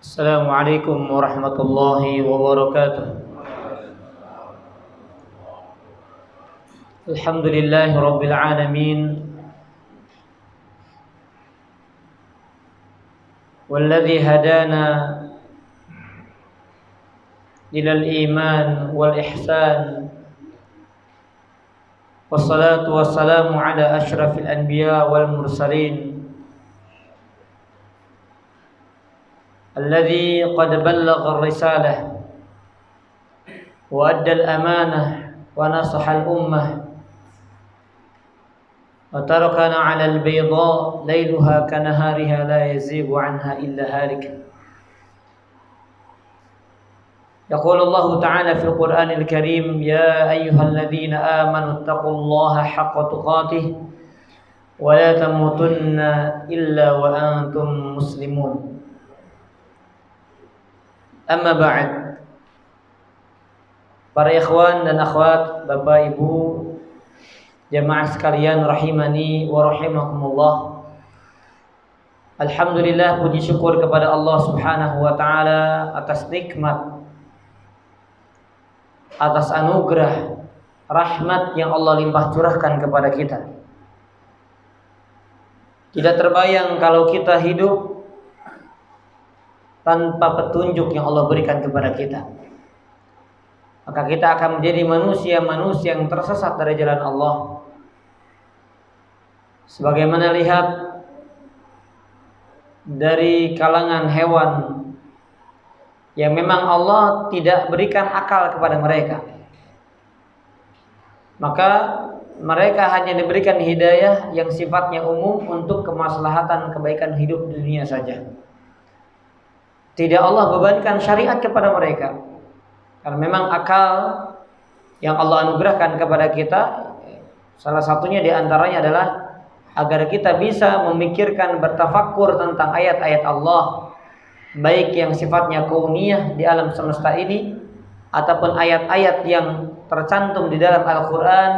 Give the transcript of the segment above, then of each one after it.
Assalamualaikum warahmatullahi wabarakatuh. Alhamdulillahi rabbil alamin. Walladzi hadana ilal iman wal ihsan. Wassalatu wassalamu ala asyrafil anbiya wal mursalin. الذي قد بلغ الرسالة وأدى الأمانة ونصح الأمة وتركنا على البيضاء ليلها كنهارها لا يزيغ عنها إلا هالك. يقول الله تعالى في القرآن الكريم: يا أيها الذين آمنوا اتقوا الله حق تقاته ولا تموتن إلا وأنتم مسلمون. Amma ba'd. Para ikhwan dan akhwat, Bapak Ibu, jamaah sekalian rahimani wa rahimakumullah. Alhamdulillah, puji syukur kepada Allah Subhanahu wa taala atas nikmat, atas anugerah, rahmat yang Allah limpah curahkan kepada kita. Tidak terbayang kalau kita hidup tanpa petunjuk yang Allah berikan kepada kita, maka kita akan menjadi manusia-manusia yang tersesat dari jalan Allah. Sebagaimana lihat dari kalangan hewan yang memang Allah tidak berikan akal kepada mereka, maka mereka hanya diberikan hidayah yang sifatnya umum untuk kemaslahatan kebaikan hidup dunia saja. Tidak Allah bebankan syariat kepada mereka, karena memang akal yang Allah anugerahkan kepada kita, salah satunya diantaranya adalah agar kita bisa memikirkan, bertafakkur tentang ayat-ayat Allah, baik yang sifatnya kauniyah di alam semesta ini, ataupun ayat-ayat yang tercantum di dalam Al-Quran,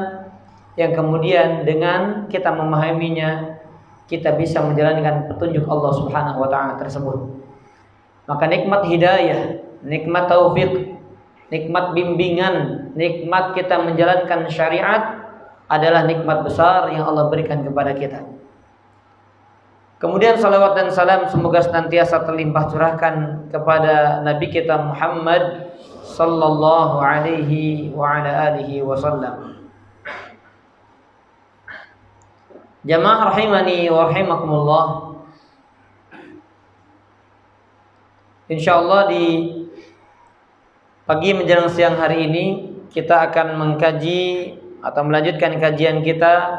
yang kemudian dengan kita memahaminya, kita bisa menjalankan petunjuk Allah Subhanahu wa ta'ala tersebut. Maka nikmat hidayah, nikmat taufik, nikmat bimbingan, nikmat kita menjalankan syariat adalah nikmat besar yang Allah berikan kepada kita. Kemudian salawat dan salam semoga senantiasa terlimpah curahkan kepada Nabi kita Muhammad sallallahu alaihi wa ala alihi wasallam. Jamaah rahimani wa rahimakumullah. InsyaAllah di pagi menjelang siang hari ini kita akan mengkaji atau melanjutkan kajian kita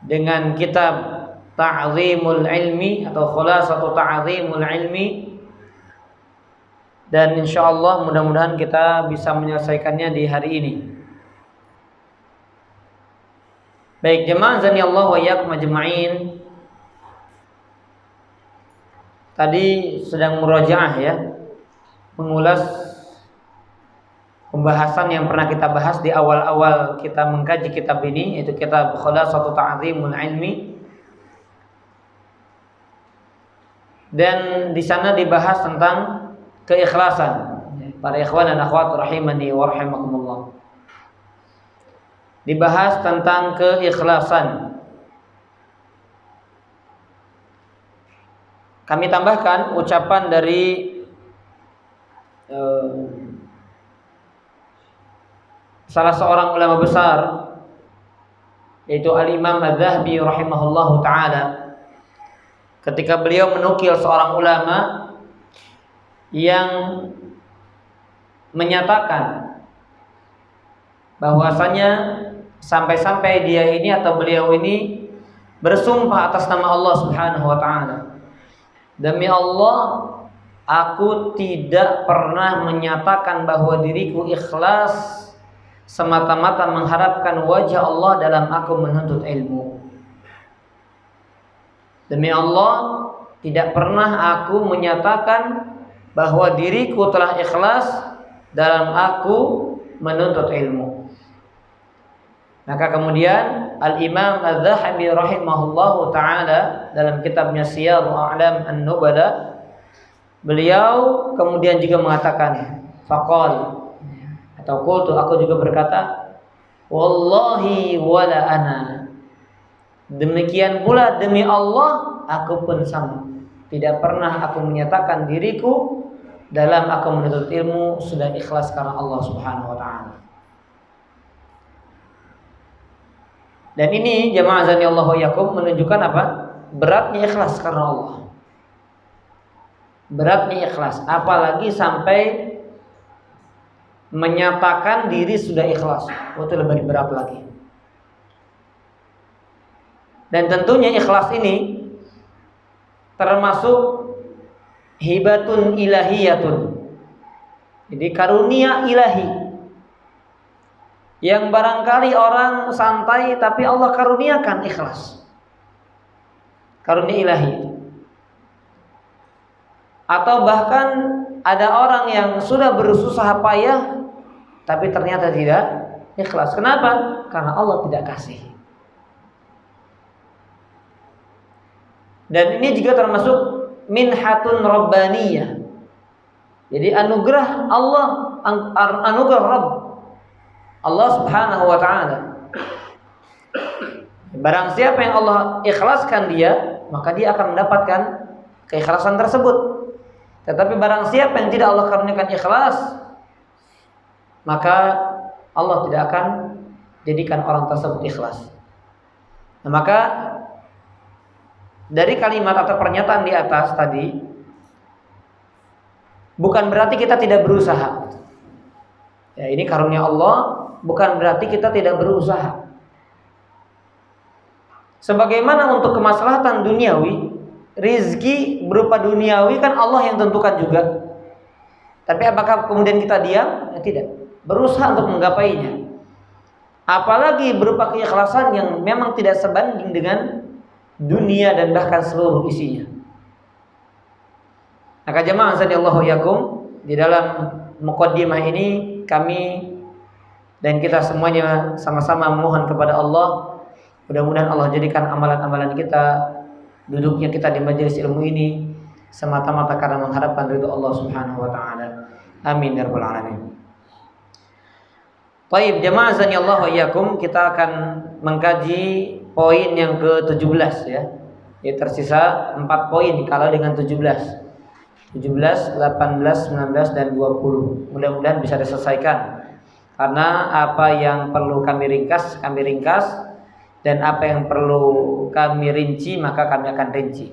dengan kitab Ta'zimul Ilmi atau Khulasatu Ta'zimul Ilmi, dan insyaallah mudah-mudahan kita bisa menyelesaikannya di hari ini. Baik jemaah azanillahu wa iyyakum ajma'in. Tadi sedang murajaah ya, mengulas pembahasan yang pernah kita bahas di awal-awal kita mengkaji kitab ini, yaitu kitab Khulasatu Ta'zimul Ilmi. Dan di sana dibahas tentang keikhlasan. Para ikhwan dan akhwat rahimani wa rahimakumullah. Dibahas tentang keikhlasan. Kami tambahkan ucapan dari salah seorang ulama besar, yaitu Al-Imam Adz-Dzahabi rahimahullahu ta'ala, ketika beliau menukil seorang ulama yang menyatakan bahwasanya sampai-sampai dia ini atau beliau ini bersumpah atas nama Allah Subhanahu wa ta'ala, demi Allah, aku tidak pernah menyatakan bahwa diriku ikhlas semata-mata mengharapkan wajah Allah dalam aku menuntut ilmu. Demi Allah, tidak pernah aku menyatakan bahwa diriku telah ikhlas dalam aku menuntut ilmu. Maka kemudian Al-Imam Adz-Dzahabi rahimahullahu ta'ala dalam kitabnya Siyarul A'lam An-Nubala, Beliau kemudian juga mengatakan, faqal, atau qultu, aku juga berkata, wallahi wala ana. Demikian pula demi Allah, aku pun sama. Tidak pernah aku menyatakan diriku dalam aku menuntut ilmu sudah ikhlas karena Allah Subhanahu wa taala. Dan ini jamaah azanillahu yakum menunjukkan apa? Beratnya ikhlas karena Allah. Beratnya ikhlas, apalagi sampai menyatakan diri sudah ikhlas. Itu lebih berat lagi. Dan tentunya ikhlas ini termasuk hibatun ilahiyatun. Jadi karunia ilahi yang barangkali orang santai tapi Allah karuniakan ikhlas. Karunia ilahi. Atau bahkan ada orang yang sudah berusaha payah tapi ternyata tidak ikhlas. Kenapa? Karena Allah tidak kasih. Dan ini juga termasuk minhatun rabbaniyah. Jadi anugerah Allah, anugerah Rabb Allah Subhanahu wa taala. Barang siapa yang Allah ikhlaskan dia, maka dia akan mendapatkan keikhlasan tersebut. Tetapi barang siapa yang tidak Allah karuniakan ikhlas, maka Allah tidak akan jadikan orang tersebut ikhlas. Nah, maka dari kalimat atau pernyataan di atas tadi, bukan berarti kita tidak berusaha. Ya, ini karunia Allah, bukan berarti kita tidak berusaha. Sebagaimana untuk kemaslahatan duniawi, rizki berupa duniawi kan Allah yang tentukan juga. Tapi apakah kemudian kita diam? Ya, tidak. Berusaha untuk menggapainya. Apalagi berupa keikhlasan yang memang tidak sebanding dengan dunia dan bahkan seluruh isinya. Maka jemaah sallallahu yakum, di dalam muqaddimah ini kami dan kita semuanya sama-sama memohon kepada Allah, mudah-mudahan Allah jadikan amalan-amalan kita, duduknya kita di majelis ilmu ini semata-mata karena mengharapkan ridha Allah Subhanahu wa taala. Amin ya rabbal alamin. Baik, jemaah sallallahu yakum, kita akan mengkaji poin yang ke-17 ya. Ya, tersisa 4 poin kalau dengan 17, 18, 19 dan 20. Mudah-mudahan bisa diselesaikan. Karena apa yang perlu kami ringkas, dan apa yang perlu kami rinci, maka kami akan rinci.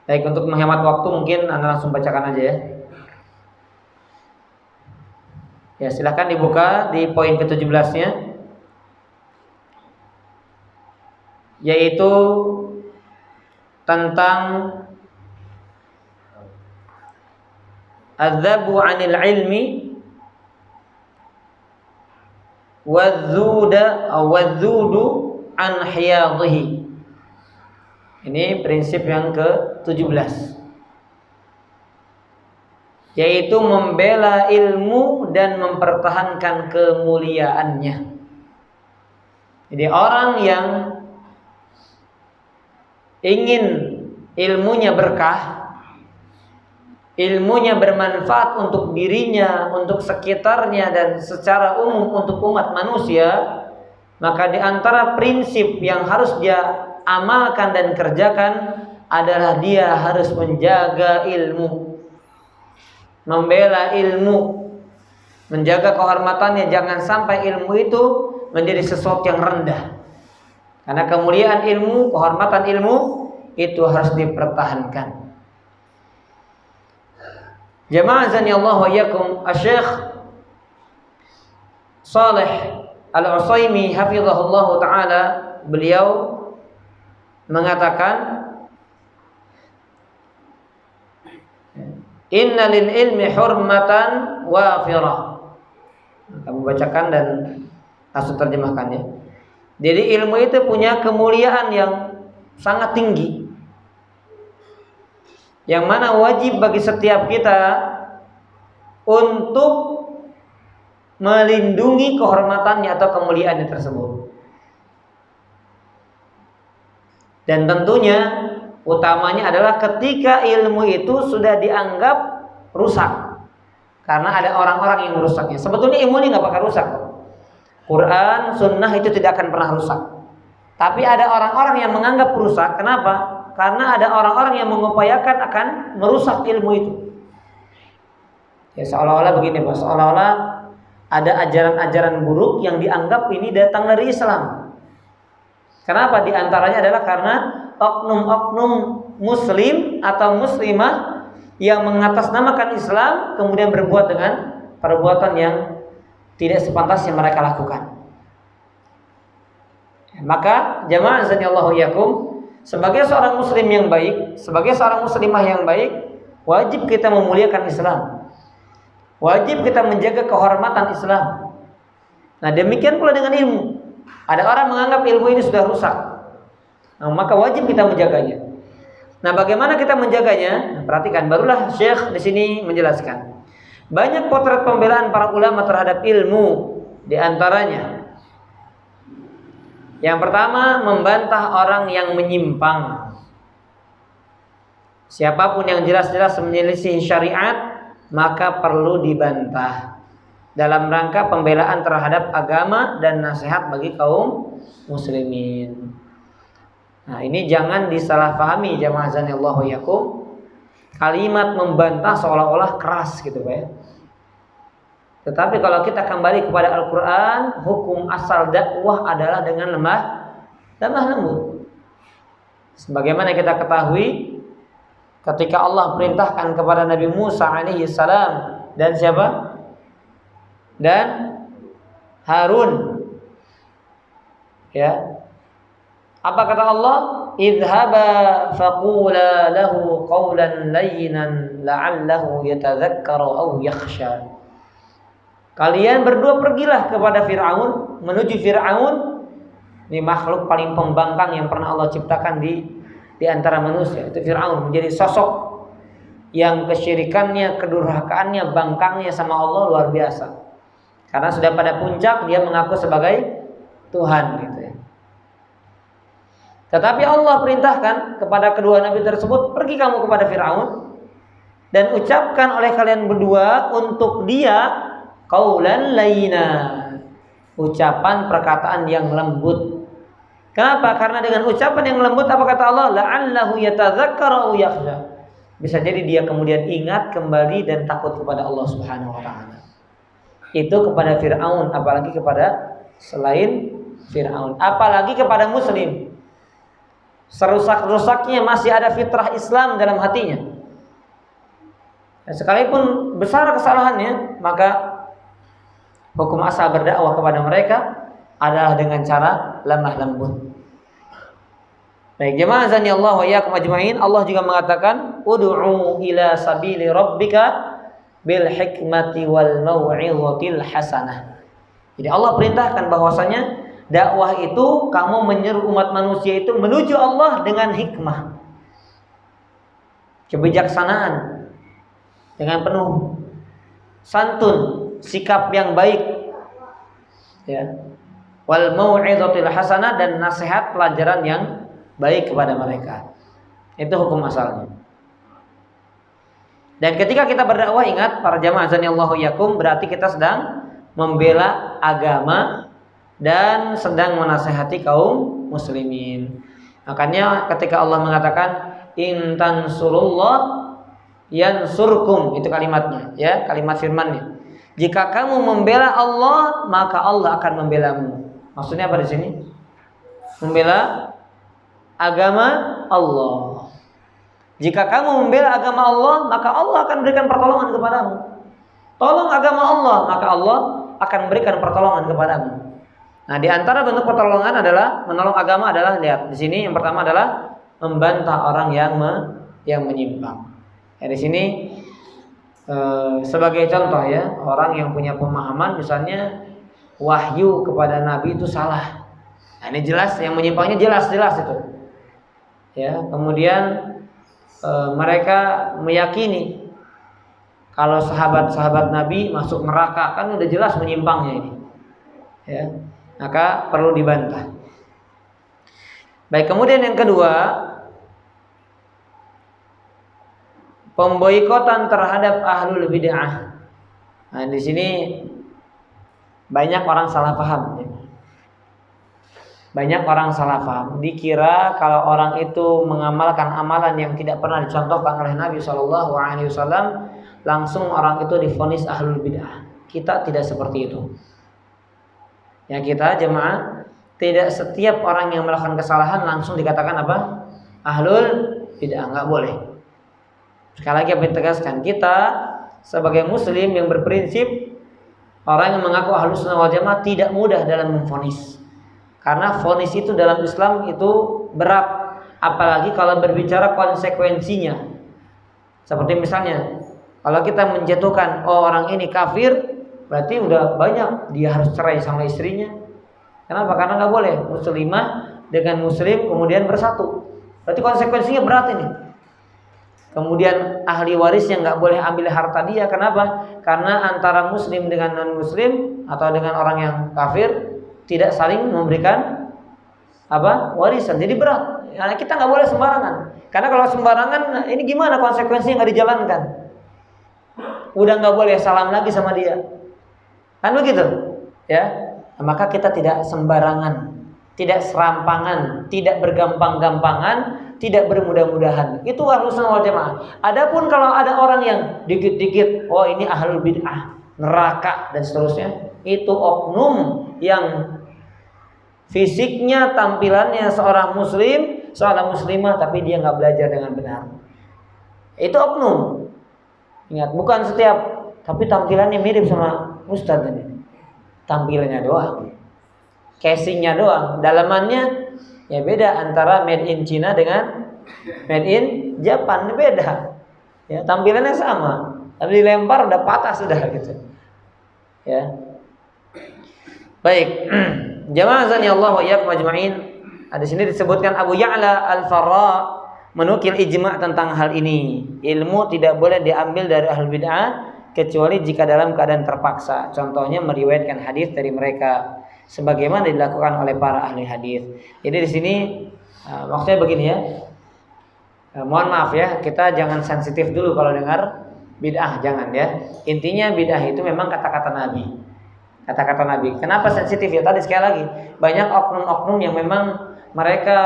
Baik, untuk menghemat waktu mungkin Anda langsung bacakan aja ya. Ya, silakan dibuka di poin ke-17-nya. Yaitu tentang adzabu 'anil ilmi wadzudu an hiyadhihi. Ini prinsip yang ke-17, yaitu membela ilmu dan mempertahankan kemuliaannya. Jadi orang yang ingin ilmunya berkah, ilmunya bermanfaat untuk dirinya, untuk sekitarnya, dan secara umum untuk umat manusia, maka di antara prinsip yang harus dia amalkan dan kerjakan adalah dia harus menjaga ilmu, membela ilmu, menjaga kehormatannya. Jangan sampai ilmu itu menjadi sesuatu yang rendah. Karena kemuliaan ilmu, kehormatan ilmu itu harus dipertahankan. Jamaah azanillahu wa iyyakum, Asy-Syaikh Shalih Al-Utsaimin hafizahullahu taala, beliau mengatakan, inna lil ilmi hurmatan wafirah. Kamu bacakan dan langsung terjemahkan ya. Jadi ilmu itu punya kemuliaan yang sangat tinggi, yang mana wajib bagi setiap kita untuk melindungi kehormatannya atau kemuliaannya tersebut. Dan tentunya utamanya adalah ketika ilmu itu sudah dianggap rusak. Karena ada orang-orang yang merusaknya. Sebetulnya ilmu ini nggak bakal rusak. Quran, sunnah itu tidak akan pernah rusak. Tapi ada orang-orang yang menganggap rusak. Kenapa? Karena ada orang-orang yang mengupayakan akan merusak ilmu itu. Ya seolah-olah begini Pak, seolah-olah ada ajaran-ajaran buruk yang dianggap ini datang dari Islam. Kenapa? Di antaranya adalah karena oknum-oknum muslim atau muslimah yang mengatasnamakan Islam kemudian berbuat dengan perbuatan yang tidak sepantasnya mereka lakukan. Maka jamaah azanillahu yakum, sebagai seorang muslim yang baik, sebagai seorang muslimah yang baik, wajib kita memuliakan Islam. Wajib kita menjaga kehormatan Islam. Nah, demikian pula dengan ilmu. Ada orang menganggap ilmu ini sudah rusak. Nah, maka wajib kita menjaganya. Nah, bagaimana kita menjaganya? Nah, perhatikan, barulah Syekh di sini menjelaskan. Banyak potret pembelaan para ulama terhadap ilmu, di antaranya yang pertama, membantah orang yang menyimpang. Siapapun yang jelas-jelas menyelisih syariat, maka perlu dibantah dalam rangka pembelaan terhadap agama dan nasihat bagi kaum muslimin. Nah, ini jangan disalahpahami jamaah azanillahu yakum. Kalimat membantah seolah-olah keras gitu Pak ya. Tetapi kalau kita kembali kepada Al-Quran, hukum asal dakwah adalah dengan lemah lembut. Sebagaimana kita ketahui, ketika Allah perintahkan kepada Nabi Musa alaihi salam dan siapa? Dan Harun. Ya. Apa kata Allah? Idhaba faqula lahu qawlan layyinan la'allahu yatadhakkaru aw yakhsha. Kalian berdua pergilah kepada Fir'aun, menuju Fir'aun. Ini makhluk paling pembangkang yang pernah Allah ciptakan di antara manusia. Itu Fir'aun menjadi sosok yang kesyirikannya, kedurhakaannya, bangkangnya sama Allah luar biasa. Karena sudah pada puncak dia mengaku sebagai Tuhan gitu ya. Tetapi Allah perintahkan kepada kedua nabi tersebut, pergi kamu kepada Fir'aun dan ucapkan oleh kalian berdua untuk dia qaulan layyina, ucapan perkataan yang lembut. Kenapa? Karena dengan ucapan yang lembut, apa kata Allah? La'allahu yatadzakkaru aw yakhsha. Bisa jadi dia kemudian ingat kembali dan takut kepada Allah Subhanahu wa taala. Itu kepada Firaun, apalagi kepada selain Firaun, apalagi kepada muslim. Serusak-rusaknya masih ada fitrah Islam dalam hatinya. Sekalipun besar kesalahannya, maka hukum asal berdakwah kepada mereka adalah dengan cara lemah lembut. Baik, jemaah azanillahu wa iyyakum ajmain. Allah juga mengatakan, ud'u ila sabili rabbika bil hikmati wal mau'izatil hasanah. Jadi Allah perintahkan bahwasanya dakwah itu kamu menyeru umat manusia itu menuju Allah dengan hikmah, kebijaksanaan, dengan penuh santun, sikap yang baik, ya, wal mau'izatil hasanah, dan nasihat pelajaran yang baik kepada mereka. Itu hukum asalnya. Dan ketika kita berdakwah, ingat para jamaah azanillahu yakum, berarti kita sedang membela agama dan sedang menasihati kaum muslimin. Makanya ketika Allah mengatakan in tansurullah yansurkum, itu kalimatnya, ya, kalimat firman-Nya. Jika kamu membela Allah, maka Allah akan membelamu. Maksudnya apa di sini? Membela agama Allah. Jika kamu membela agama Allah, maka Allah akan berikan pertolongan kepadamu. Tolong agama Allah, maka Allah akan berikan pertolongan kepadamu. Nah, di antara bentuk pertolongan adalah menolong agama adalah, lihat di sini yang pertama adalah membantah orang yang menyimpang. Ya, di sini sebagai contoh ya, orang yang punya pemahaman misalnya wahyu kepada Nabi itu salah. Nah, ini jelas, yang menyimpangnya jelas-jelas itu. Ya, kemudian mereka meyakini kalau sahabat-sahabat Nabi masuk neraka, kan udah jelas menyimpangnya ini. Ya, maka perlu dibantah. Baik, kemudian yang kedua, pemboikotan terhadap ahlul bid'ah. Nah, di sini banyak orang salah paham. Banyak orang salah paham. Dikira kalau orang itu mengamalkan amalan yang tidak pernah dicontohkan oleh Nabi SAW, langsung orang itu divonis ahlul bid'ah. Kita tidak seperti itu. Ya, kita jemaah, tidak setiap orang yang melakukan kesalahan langsung dikatakan apa? Ahlul bid'ah, nggak boleh. Sekali lagi saya tegaskan, kita sebagai muslim yang berprinsip, orang yang mengaku ahlus sunnah wal jamaah tidak mudah dalam memvonis. Karena vonis itu dalam Islam itu berat, apalagi kalau berbicara konsekuensinya. Seperti misalnya, kalau kita menjatuhkan orang ini kafir, berarti udah banyak dia harus cerai sama istrinya. Kenapa? Karena nggak boleh muslimah dengan muslim kemudian bersatu. Berarti konsekuensinya berat ini. Kemudian ahli warisnya nggak boleh ambil harta dia. Kenapa? Karena antara muslim dengan non muslim atau dengan orang yang kafir tidak saling memberikan warisan. Jadi berat. Nah, kita nggak boleh sembarangan. Karena kalau sembarangan, ini gimana konsekuensinya nggak dijalankan? Udah nggak boleh salam lagi sama dia. Kan begitu, ya? Nah, maka kita tidak sembarangan, tidak serampangan, tidak bergampang-gampangan, tidak bermudah-mudahan. Itu ahlus sunnah wal jamaah. Adapun kalau ada orang yang dikit-dikit, oh ini ahlul bid'ah, neraka dan seterusnya, itu oknum yang fisiknya, tampilannya seorang muslim, seorang muslimah, tapi dia nggak belajar dengan benar. Itu oknum. Ingat, bukan setiap, tapi tampilannya mirip sama ustadz ini. Tampilannya doang, casingnya doang, dalamannya ya beda antara made in China dengan made in Japan, beda. Ya, tampilannya sama, tapi dilempar udah patah sudah gitu. Ya. Baik. Jamaah azani Allah wa iyyakum ajma'in. Di sini disebutkan Abu Ya'la Al-Farra menukil ijma' tentang hal ini. Ilmu tidak boleh diambil dari ahlul bid'ah kecuali jika dalam keadaan terpaksa. Contohnya meriwayatkan hadis dari mereka sebagaimana dilakukan oleh para ahli hadis. Jadi di sini maksudnya begini ya. Mohon maaf ya, kita jangan sensitif dulu kalau dengar bid'ah, jangan ya. Intinya bid'ah itu memang kata-kata Nabi. Kata-kata Nabi. Kenapa sensitif ya? Tadi sekali lagi, banyak oknum-oknum yang memang mereka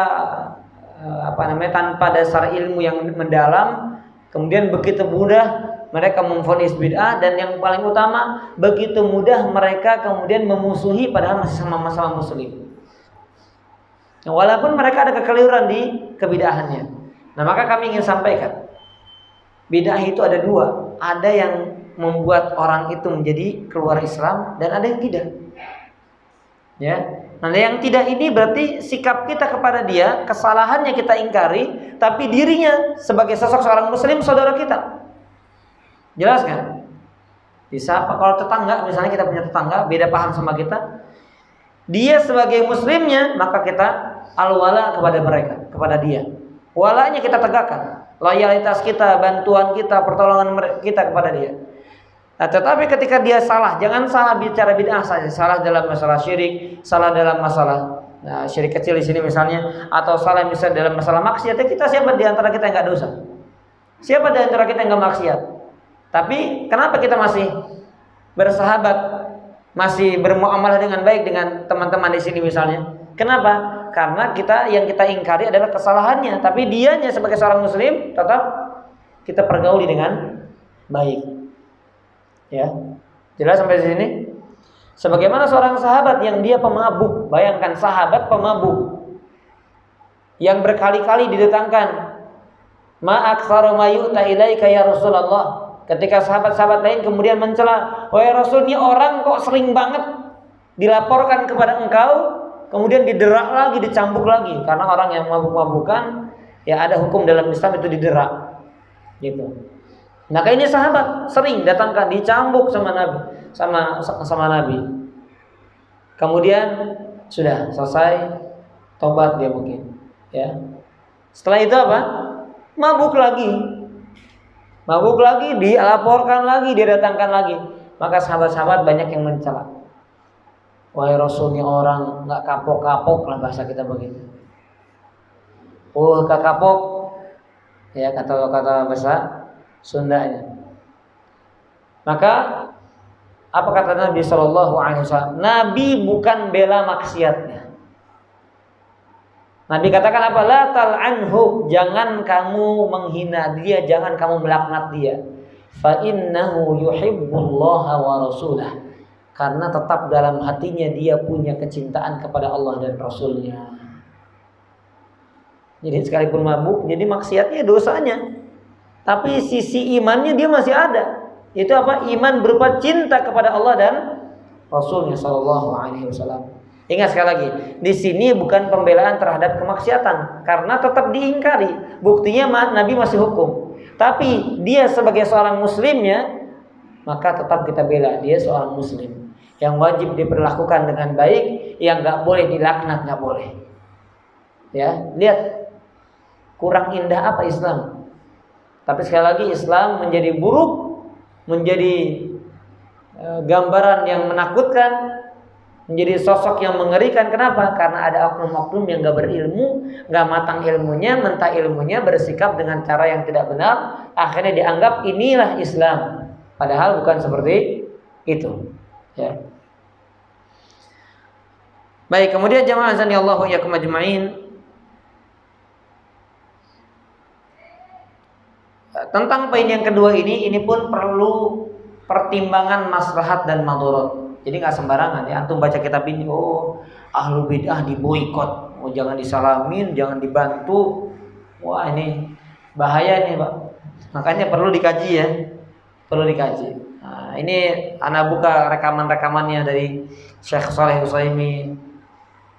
tanpa dasar ilmu yang mendalam, kemudian begitu mudah mereka memvonis bid'ah, dan yang paling utama begitu mudah mereka kemudian memusuhi padahal masih sama-sama muslim. Nah, walaupun mereka ada kekeliruan di kebid'ahannya. Nah, maka kami ingin sampaikan, bid'ah itu ada dua. Ada yang membuat orang itu menjadi keluar Islam dan ada yang tidak. Ya. Nah, yang tidak ini berarti sikap kita kepada dia, kesalahannya kita ingkari, tapi dirinya sebagai sosok seorang muslim saudara kita. Jelas kan? Bisa apa kalau tetangga, misalnya kita punya tetangga beda paham sama kita, dia sebagai muslimnya, maka kita al-wala kepada mereka, kepada dia. Walanya kita tegakkan, loyalitas kita, bantuan kita, pertolongan kita kepada dia. Nah, tetapi ketika dia salah, jangan salah bicara bid'ah saja, salah dalam masalah syirik, salah dalam masalah syirik kecil di sini misalnya, atau salah misalnya dalam masalah maksiat. Kita siapa di antara kita yang enggak dosa? Siapa di antara kita yang enggak maksiat? Tapi kenapa kita masih bersahabat, masih bermuamalah dengan baik dengan teman-teman di sini misalnya? Kenapa? Karena yang kita ingkari adalah kesalahannya, tapi dianya sebagai seorang muslim tetap kita pergauli dengan baik. Ya, jelas sampai sini. Sebagaimana seorang sahabat yang dia pemabuk, bayangkan sahabat pemabuk yang berkali-kali didatangkan, ma aktsaru ma yu'ta ilaika ya Rasulullah. Ketika sahabat-sahabat lain kemudian mencela, wahai Rasul, ini orang kok sering banget dilaporkan kepada engkau, kemudian diderak lagi, dicambuk lagi. Karena orang yang mabuk-mabukan, ya ada hukum dalam Islam itu diderak, gitu. Nah, ini sahabat sering datangkan, dicambuk sama Nabi, sama Nabi. Kemudian sudah selesai, tobat dia mungkin, ya. Setelah itu apa? Mabuk lagi, dilaporkan lagi, dia datangkan lagi. Maka sahabat-sahabat banyak yang mencela. Wahai Rasulnya orang nggak kapok-kapok lah, bahasa kita begitu. Oh, gak kapok, ya kata bahasa Sundanya. Maka apa kata Nabi Shallallahu Alaihi Wasallam? Nabi bukan bela maksiatnya. Nabi katakan apa? La tal'anhu, jangan kamu menghina dia, jangan kamu melaknat dia. Fa innahu yuhibbullaha wa rasulah. Karena tetap dalam hatinya dia punya kecintaan kepada Allah dan Rasulnya. Jadi sekalipun mabuk, jadi maksiatnya dosanya, tapi sisi imannya dia masih ada. Itu apa? Iman berupa cinta kepada Allah dan Rasulnya Shallallahu Alaihi Wasallam. Ingat sekali lagi, di sini bukan pembelaan terhadap kemaksiatan, karena tetap diingkari. Buktinya Nabi masih hukum, tapi dia sebagai seorang muslimnya, maka tetap kita bela. Dia seorang muslim yang wajib diperlakukan dengan baik, yang nggak boleh dilaknat, nggak boleh. Ya, lihat kurang indah apa Islam. Tapi sekali lagi Islam menjadi buruk, menjadi gambaran yang menakutkan, menjadi sosok yang mengerikan. Kenapa? Karena ada oknum-oknum yang gak berilmu, gak matang ilmunya, mentah ilmunya, bersikap dengan cara yang tidak benar, akhirnya dianggap inilah Islam, padahal bukan seperti itu. Ya. Baik, kemudian jamaah azan ya Allah ya kumajma'in, tentang poin yang kedua ini pun perlu pertimbangan maslahat dan madharat. Jadi nggak sembarangan ya. Antum baca kitab ini, oh ahlul bid'ah diboikot, oh jangan disalamin, jangan dibantu. Wah ini bahaya nih Pak. Makanya perlu dikaji ya, perlu dikaji. Nah, ini anak buka rekaman-rekamannya dari Syekh Shalih Utsaimin,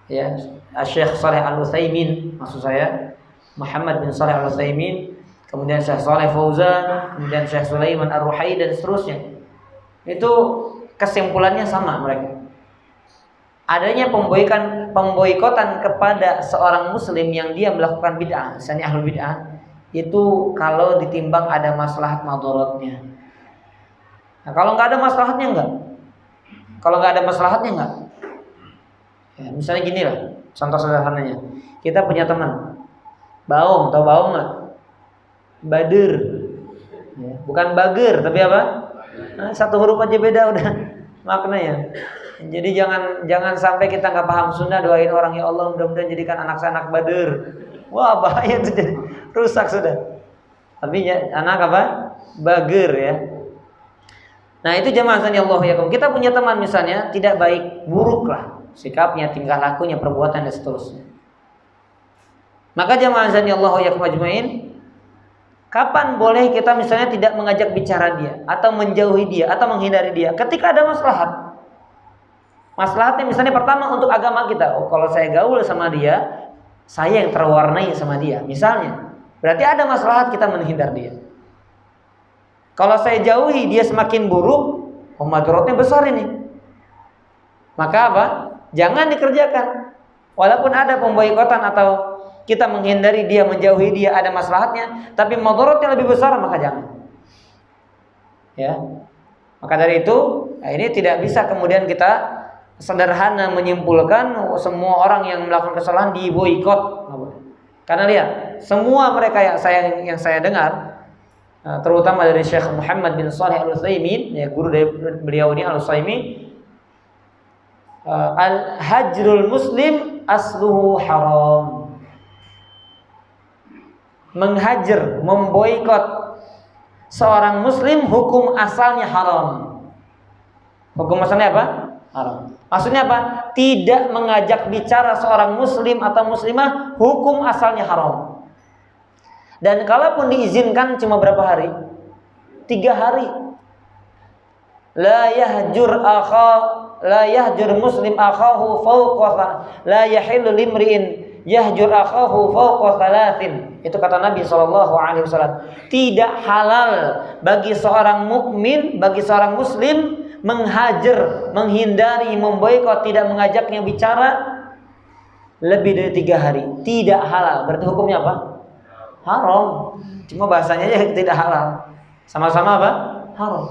ya Syekh Shalih Al Utsaimin maksud saya, Muhammad bin Shalih Al Utsaimin, kemudian Syekh Shalih Fauzan, kemudian Syekh Sulaiman Ar-Ruhai dan seterusnya. Itu kesimpulannya sama mereka. Adanya pemboikotan kepada seorang muslim yang dia melakukan bid'ah, misalnya ahlul bid'ah, itu kalau ditimbang ada maslahat madharatnya. Nah, kalau nggak ada maslahatnya enggak. Kalau nggak ada maslahatnya enggak. Ya, misalnya gini lah, contoh sederhananya. Kita punya teman, Baung, tahu Baung nggak? Bader, ya, bukan bager, tapi apa? Nah, satu huruf aja beda udah maknanya. Jadi jangan sampai kita nggak paham Sunda, doain orang ya Allah mudah-mudahan jadikan anak saya anak bader. Wah bahaya tuh, jadi rusak sudah. Tapi ya, anak apa? Bager ya. Nah itu jamaah ya Allah ya. Kita punya teman misalnya tidak baik, buruk lah sikapnya, tingkah lakunya, perbuatan dan seterusnya. Maka jamaah ya Allah ya majmu'in, kapan boleh kita misalnya tidak mengajak bicara dia, atau menjauhi dia, atau menghindari dia? Ketika ada maslahat. Maslahatnya misalnya pertama untuk agama kita. Oh, kalau saya gaul sama dia, saya yang terwarnai sama dia. Misalnya, berarti ada maslahat kita menghindar dia. Kalau saya jauhi dia semakin buruk, madharatnya besar ini. Maka apa? Jangan dikerjakan. Walaupun ada pemboikotan atau kita menghindari dia, menjauhi dia, ada maslahatnya, tapi madharatnya lebih besar, maka jangan. Ya. Maka dari itu, ini tidak bisa kemudian kita sederhana menyimpulkan semua orang yang melakukan kesalahan diboikot. Karena lihat, semua mereka yang saya dengar, terutama dari Syekh Muhammad bin Shalih Al Utsaimin, ya guru dari beliau ini Al Utsaimin, al-hajrul muslim asluhu haram. Menghajar, memboikot seorang muslim hukum asalnya haram. Hukum asalnya apa? Haram. Maksudnya apa? Tidak mengajak bicara seorang muslim atau muslimah, hukum asalnya haram. Dan kalaupun diizinkan cuma berapa hari? 3 hari. La yahjur muslim akhahu fawqa, la yahillu limri'in yahjur akhahu fawqa thalathin. Itu kata Nabi SAW. Tidak halal bagi seorang mukmin, bagi seorang muslim menghajar, menghindari, memboikot, tidak mengajaknya bicara lebih dari 3 hari. Tidak halal. Berarti hukumnya apa? Haram. Cuma bahasanya aja tidak halal. Sama-sama apa? Haram.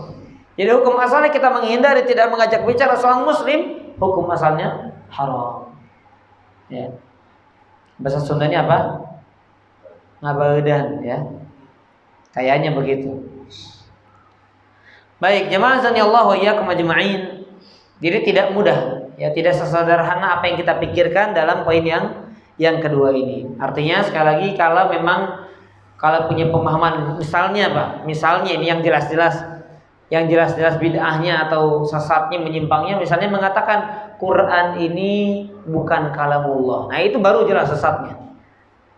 Jadi hukum asalnya kita menghindari, tidak mengajak bicara seorang muslim, hukum asalnya haram. Ya. Bahasa Sundanya apa? Ngabeudan ya. Kayaknya begitu. Baik, jemaah azanillahu wa iyyakum ajma'in. Jadi tidak mudah, ya, tidak sesederhana apa yang kita pikirkan dalam poin yang kedua ini. Artinya sekali lagi kalau punya pemahaman misalnya apa? Misalnya ini yang jelas-jelas bid'ahnya atau sesatnya, menyimpangnya, misalnya mengatakan Quran ini bukan kalamullah. Nah, itu baru jelas sesatnya.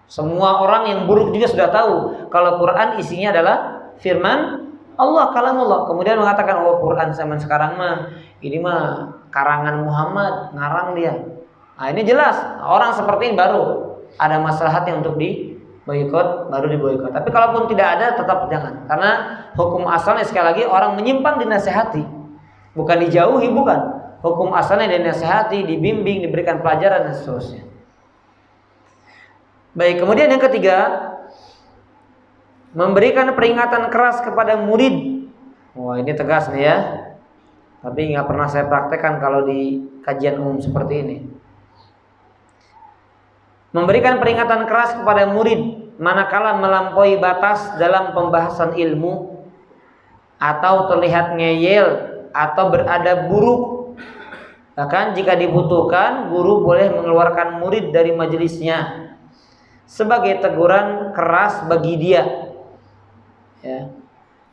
Semua orang yang buruk juga sudah tahu kalau Quran isinya adalah firman Allah, kalamullah. Kemudian mengatakan, oh Quran zaman sekarang ini karangan Muhammad, ngarang dia. Nah, ini jelas orang seperti ini baru ada maslahatnya untuk diboikot, baru diboikot. Tapi kalaupun tidak ada, tetap jangan. Karena hukum asalnya sekali lagi orang menyimpang dinasihati, bukan dijauhi, bukan. Hukum asalnya dinasihati, dibimbing, diberikan pelajaran dan seterusnya. Baik, kemudian yang ketiga, memberikan peringatan keras kepada murid. Wah, ini tegas nih ya. Tapi nggak pernah saya praktekkan kalau di kajian umum seperti ini. Memberikan peringatan keras kepada murid manakala melampaui batas dalam pembahasan ilmu atau terlihat ngeyel atau beradab buruk. Bahkan jika dibutuhkan, guru boleh mengeluarkan murid dari majelisnya sebagai teguran keras bagi dia. Ya.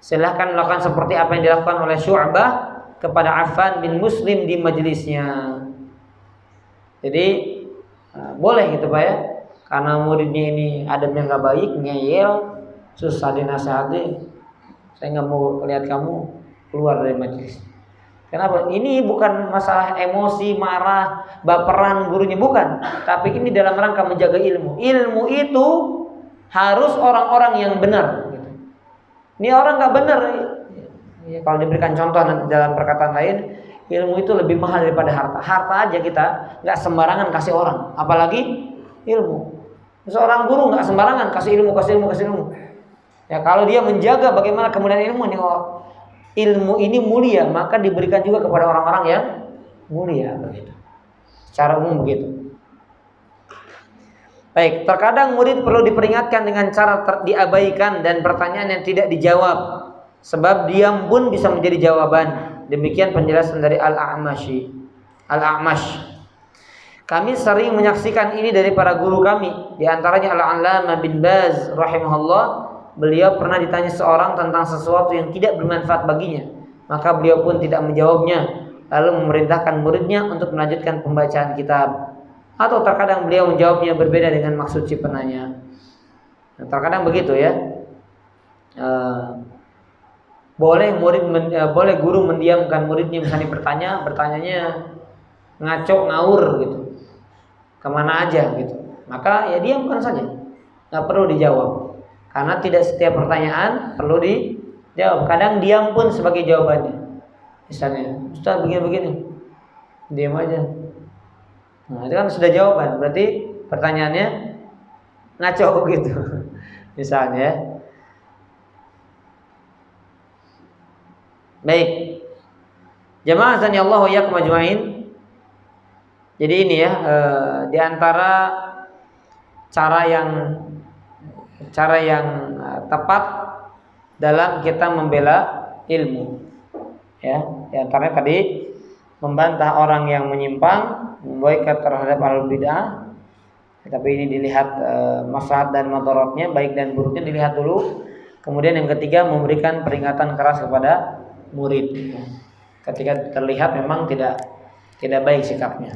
Silahkan melakukan seperti apa yang dilakukan oleh Syu'bah kepada Affan bin Muslim di majelisnya. Jadi boleh gitu Pak ya, karena muridnya ini adabnya nggak baik, ngeyel, susah dinasihati, saya nggak mau lihat kamu keluar dari majelis. Kenapa? Ini bukan masalah emosi, marah, baperan gurunya, bukan. Tapi ini dalam rangka menjaga ilmu. Ilmu itu harus orang-orang yang benar. Ini orang nggak benar. Ya, kalau diberikan contoh dalam perkataan lain, ilmu itu lebih mahal daripada harta. Harta aja kita nggak sembarangan kasih orang, apalagi ilmu. Seorang guru nggak sembarangan kasih ilmu. Ya, kalau dia menjaga bagaimana kemudian ilmu ini mulia, maka diberikan juga kepada orang-orang yang mulia. Begitu. Secara umum begitu. Baik, terkadang murid perlu diperingatkan dengan cara diabaikan dan pertanyaan yang tidak dijawab, sebab diam pun bisa menjadi jawaban. Demikian penjelasan dari Al-A'mash. Kami sering menyaksikan ini dari para guru kami, di antaranya Al-Allamah bin Baz rahimahullah. Beliau pernah ditanya seorang tentang sesuatu yang tidak bermanfaat baginya, maka beliau pun tidak menjawabnya, lalu memerintahkan muridnya untuk melanjutkan pembacaan kitab. Atau terkadang beliau menjawabnya berbeda dengan maksud si penanya. Terkadang begitu ya. Boleh guru mendiamkan muridnya, misalnya bertanyanya ngaco ngawur gitu, kemana aja gitu, maka ya diamkan saja, nggak perlu dijawab, karena tidak setiap pertanyaan perlu dijawab. Kadang diam pun sebagai jawabannya. Misalnya, Ustaz begini, diam aja. Nah, itu kan sudah jawaban, berarti pertanyaannya ngaco gitu. Misalnya. Baik. Jamaah azanillahu wa iyyakum ajma'in. Jadi ini ya, di antara cara yang tepat dalam kita membela ilmu. Ya, di antaranya tadi membantah orang yang menyimpang, memboikot terhadap al-bid'ah. Tapi ini dilihat maslahat dan madaratnya, baik dan buruknya dilihat dulu. Kemudian yang ketiga, memberikan peringatan keras kepada murid ketika terlihat memang tidak baik sikapnya.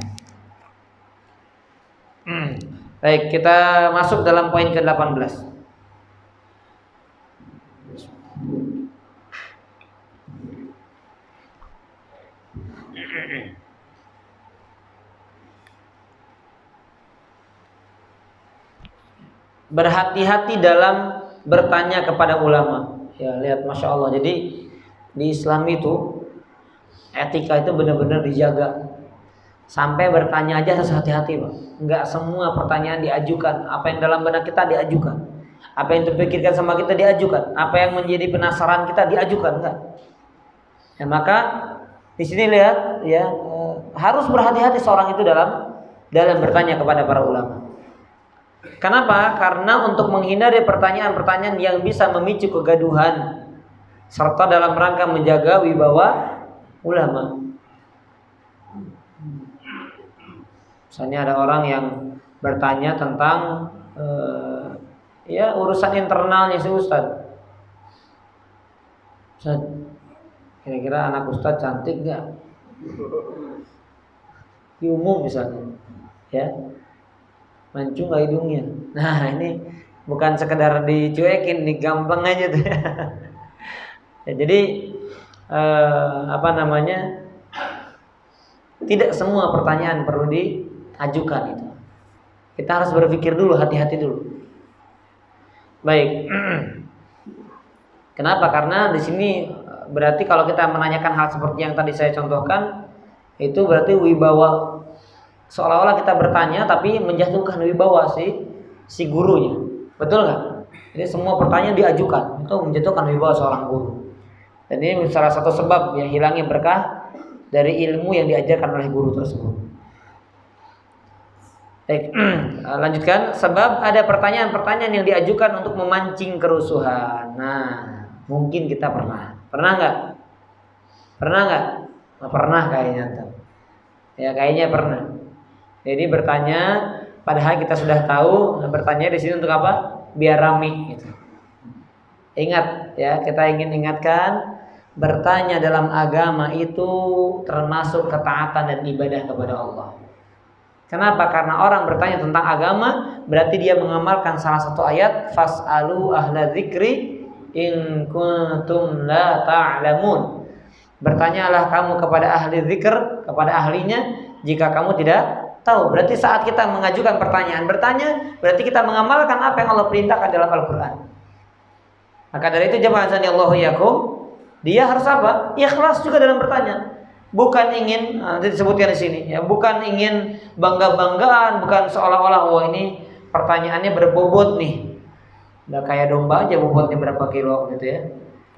Baik, kita masuk dalam poin ke-18. Berhati-hati dalam bertanya kepada ulama. Ya, lihat, masya Allah. Jadi di Islam itu etika itu benar-benar dijaga. Sampai bertanya aja harus hati-hati, Pak. Enggak semua pertanyaan diajukan. Apa yang dalam benak kita diajukan. Apa yang terpikirkan sama kita diajukan. Apa yang menjadi penasaran kita diajukan, enggak. Ya, maka di sini lihat ya, harus berhati-hati seorang itu dalam bertanya kepada para ulama. Kenapa? Karena untuk menghindari pertanyaan-pertanyaan yang bisa memicu kegaduhan, serta dalam rangka menjaga wibawa ulama. Misalnya ada orang yang bertanya tentang ya urusan internalnya si Ustadz. Ustadz, kira-kira anak Ustadz cantik gak? Di umum misalnya, ya, mancung gak hidungnya? Nah ini bukan sekedar dicuekin, digampang aja tuh. Ya, jadi tidak semua pertanyaan perlu diajukan itu. Kita harus berpikir dulu, hati-hati dulu. Baik. Kenapa? Karena di sini berarti kalau kita menanyakan hal seperti yang tadi saya contohkan, itu berarti wibawa, seolah-olah kita bertanya tapi menjatuhkan wibawa si gurunya. Betul nggak? Jadi semua pertanyaan diajukan itu menjatuhkan wibawa seorang guru. Dan ini salah satu sebab yang hilangnya berkah dari ilmu yang diajarkan oleh guru tersebut. Baik, lanjutkan. Sebab ada pertanyaan-pertanyaan yang diajukan untuk memancing kerusuhan. Nah, mungkin kita pernah nggak? Pernah nggak? Nah, pernah kayaknya. Ya kayaknya pernah. Jadi bertanya, padahal kita sudah tahu. Bertanya di sini untuk apa? Biar rame. Gitu. Ingat ya, kita ingin ingatkan, bertanya dalam agama itu termasuk ketaatan dan ibadah kepada Allah. Kenapa? Karena orang bertanya tentang agama berarti dia mengamalkan salah satu ayat, fas'alu ahla dzikri in kuntum la ta'lamun. Bertanyalah kamu kepada ahli zikr, kepada ahlinya jika kamu tidak tahu. Berarti saat kita mengajukan pertanyaan, bertanya berarti kita mengamalkan apa yang Allah perintahkan dalam Al-Qur'an. Maka dari itu jemaah sanallahu yakum, dia harus apa? Ikhlas juga dalam bertanya. Bukan ingin, nanti disebutkan di sini ya, bukan ingin bangga-banggaan, bukan seolah-olah ini pertanyaannya berbobot nih. Udah kayak domba aja bobotnya berapa kilo gitu ya.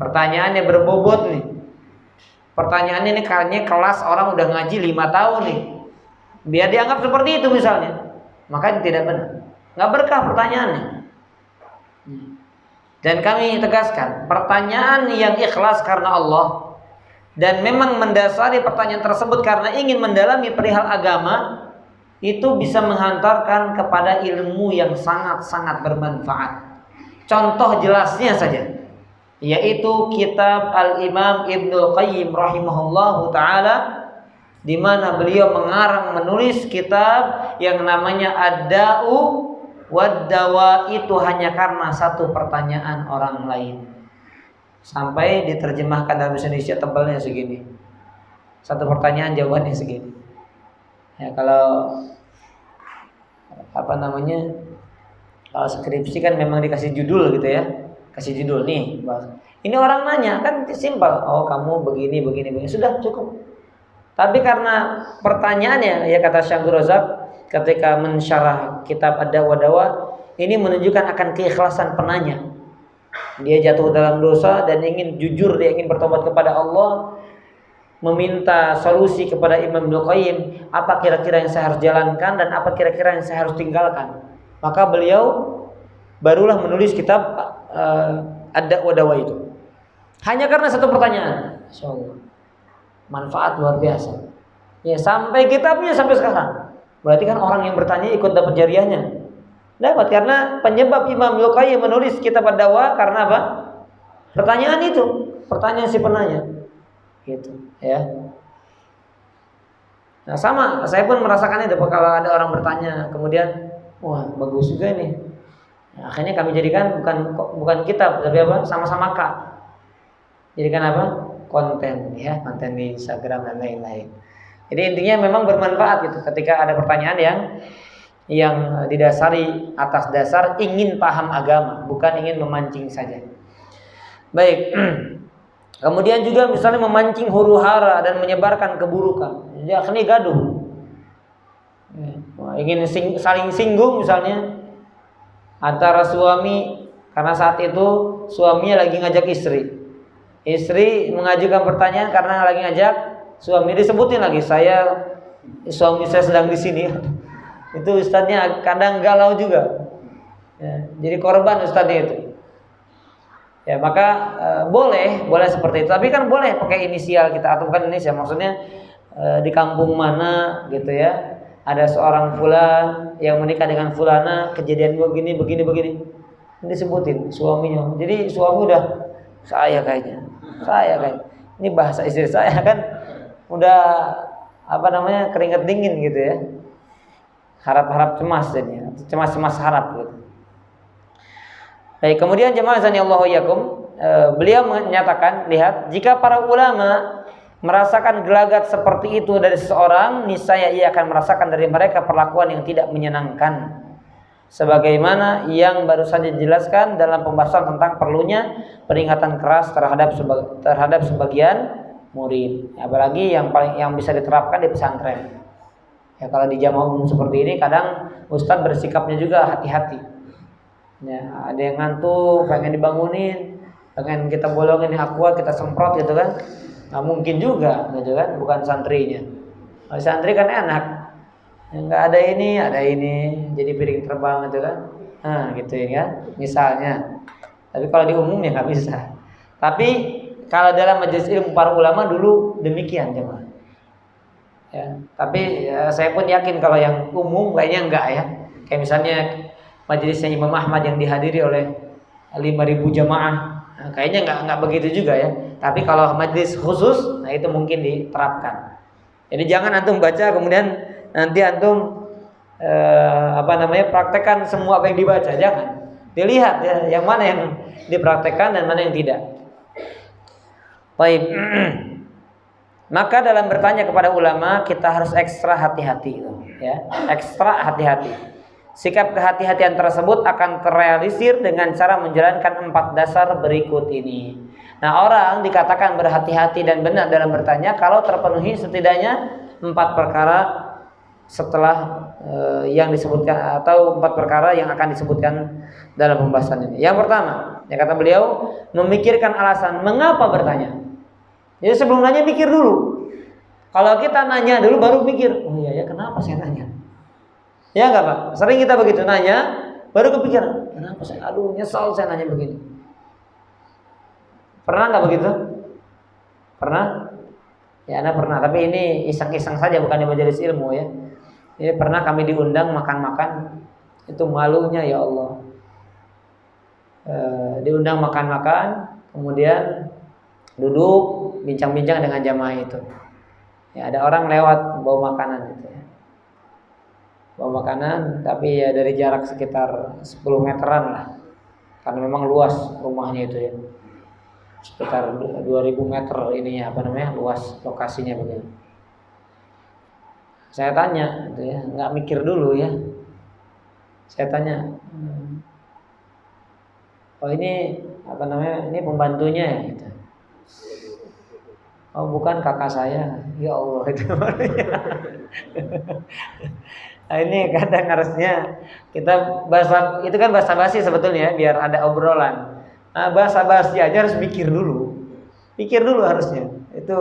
Pertanyaannya berbobot nih. Pertanyaannya ini kayaknya kelas orang udah ngaji 5 tahun nih. Biar dianggap seperti itu misalnya. Maka tidak benar. Enggak berkah pertanyaannya. Dan kami tegaskan, pertanyaan yang ikhlas karena Allah dan memang mendasari pertanyaan tersebut karena ingin mendalami perihal agama, itu bisa menghantarkan kepada ilmu yang sangat-sangat bermanfaat. Contoh jelasnya saja, yaitu kitab Al-Imam Ibnul Qayyim rahimahullahu ta'ala, di mana beliau menulis kitab yang namanya Ad-Da'u Wad-Dawa, itu hanya karena satu pertanyaan orang lain. Sampai diterjemahkan dalam bahasa Indonesia tebalnya segini. Satu pertanyaan jawabannya segini. Ya kalau kalau skripsi kan memang dikasih judul gitu ya. Kasih judul nih. Ini orang nanya kan simpel. Oh kamu begini. Sudah cukup. Tapi karena pertanyaannya, ya kata Syekh Abdul Razak ketika mensyarah kitab Ad-Dawa, ini menunjukkan akan keikhlasan penanya. Dia jatuh dalam dosa dan ingin jujur, dia ingin bertobat kepada Allah, meminta solusi kepada Imam Ibnul Qayyim, apa kira-kira yang saya harus jalankan dan apa kira-kira yang saya harus tinggalkan. Maka beliau barulah menulis kitab Ad-Dawa itu. Hanya karena satu pertanyaan. Insyaallah. Manfaat luar biasa. Ya, sampai kitabnya sampai sekarang. Berarti kan orang yang bertanya ikut dapat jariahnya. Dapat, karena penyebab Imam Ibnul Qayyim menulis kitab Ad-Dawa karena apa? Pertanyaan itu, pertanyaan si penanya. Gitu, ya. Nah, sama, saya pun merasakan itu kalau ada orang bertanya, kemudian wah, bagus juga nih. Nah, akhirnya kami jadikan bukan kitab, tapi apa? Sama-sama Kak. Jadikan apa? Konten, ya, konten di Instagram dan lain-lain. Jadi intinya memang bermanfaat gitu ketika ada pertanyaan yang didasari atas dasar ingin paham agama, bukan ingin memancing saja. Baik. Kemudian juga misalnya memancing huru-hara dan menyebarkan keburukan. Jadi akhirnya gaduh. Ingin saling singgung misalnya antara suami, karena saat itu suaminya lagi ngajak istri. Istri mengajukan pertanyaan karena lagi ngajak suami, disebutin lagi suami saya sedang di sini. Itu ustadznya kadang galau juga. Ya, jadi korban ustadznya itu. Ya, maka boleh seperti itu. Tapi kan boleh pakai inisial, kita aturkan inisial. Maksudnya di kampung mana gitu ya, ada seorang fulan yang menikah dengan fulana, kejadian begini. Ini disebutin suaminya. Jadi suami udah saya kayaknya. Ini bahasa istri saya kan udah keringat dingin gitu ya. Harap-harap cemas jadinya. Cemas harap gitu. Baik, kemudian jemaah azanillahu iyyakum, beliau menyatakan, lihat, jika para ulama merasakan gelagat seperti itu dari seseorang, niscaya ia akan merasakan dari mereka perlakuan yang tidak menyenangkan, sebagaimana yang baru saja dijelaskan dalam pembahasan tentang perlunya peringatan keras terhadap sebagian murid, apalagi yang bisa diterapkan di pesantren. Ya, kalau di jamaah umum seperti ini kadang ustadz bersikapnya juga hati-hati. Ya, ada yang ngantuk, pengen dibangunin, pengen kita bolongin aqua, kita semprot gitu kan. Nah, mungkin juga gitu kan, bukan santrinya. Kalau santri kan enak, nggak ada ini, jadi piring terbang gitu kan. Nah, gitu ya kan, misalnya. Tapi kalau di umum ya nggak bisa. Tapi kalau dalam majelis ilmu para ulama dulu demikian jemaah. Ya, tapi saya pun yakin kalau yang umum kayaknya enggak ya. Kayak misalnya majelisnya Imam Ahmad yang dihadiri oleh 5.000 jamaah, nah, kayaknya nggak begitu juga ya. Tapi kalau majelis khusus, nah itu mungkin diterapkan. Jadi jangan antum baca kemudian nanti antum praktekkan semua apa yang dibaca, jangan. Dilihat ya, yang mana yang dipraktekkan dan mana yang tidak. Baik. Maka dalam bertanya kepada ulama kita harus ekstra hati-hati, ya, ekstra hati-hati. Sikap kehati-hatian tersebut akan terrealisir dengan cara menjalankan 4 dasar berikut ini. Nah, orang dikatakan berhati-hati dan benar dalam bertanya kalau terpenuhi setidaknya 4 perkara setelah yang disebutkan, atau 4 perkara yang akan disebutkan dalam pembahasan ini. Yang pertama, yang kata beliau, memikirkan alasan mengapa bertanya. Jadi sebelum nanya mikir dulu. Kalau kita nanya dulu baru mikir, oh iya ya, kenapa saya nanya? Ya enggak Pak? Sering kita begitu nanya, baru kepikiran, kenapa saya? Aduh, nyesal saya nanya begini. Pernah enggak begitu? Pernah? Ya, Anda pernah, tapi ini iseng-iseng saja, bukan di majelis ilmu ya. Ya, pernah kami diundang makan-makan, itu malunya ya Allah. Diundang makan-makan, kemudian duduk bincang-bincang dengan jamaah itu. Ya, ada orang lewat bawa makanan gitu ya. Bawa makanan, tapi ya dari jarak sekitar 10 meteran lah, karena memang luas rumahnya itu ya, sekitar 2000 meter ininya luas lokasinya begitu. Saya tanya gitu ya, nggak mikir dulu ya, saya tanya, oh ini ini pembantunya ya gitu. Oh bukan, kakak saya. Ya Allah, itu nah, ini kadang harusnya kita bahasa itu kan bahasa basi sebetulnya biar ada obrolan. Nah, bahasa basi aja harus pikir dulu harusnya. Itu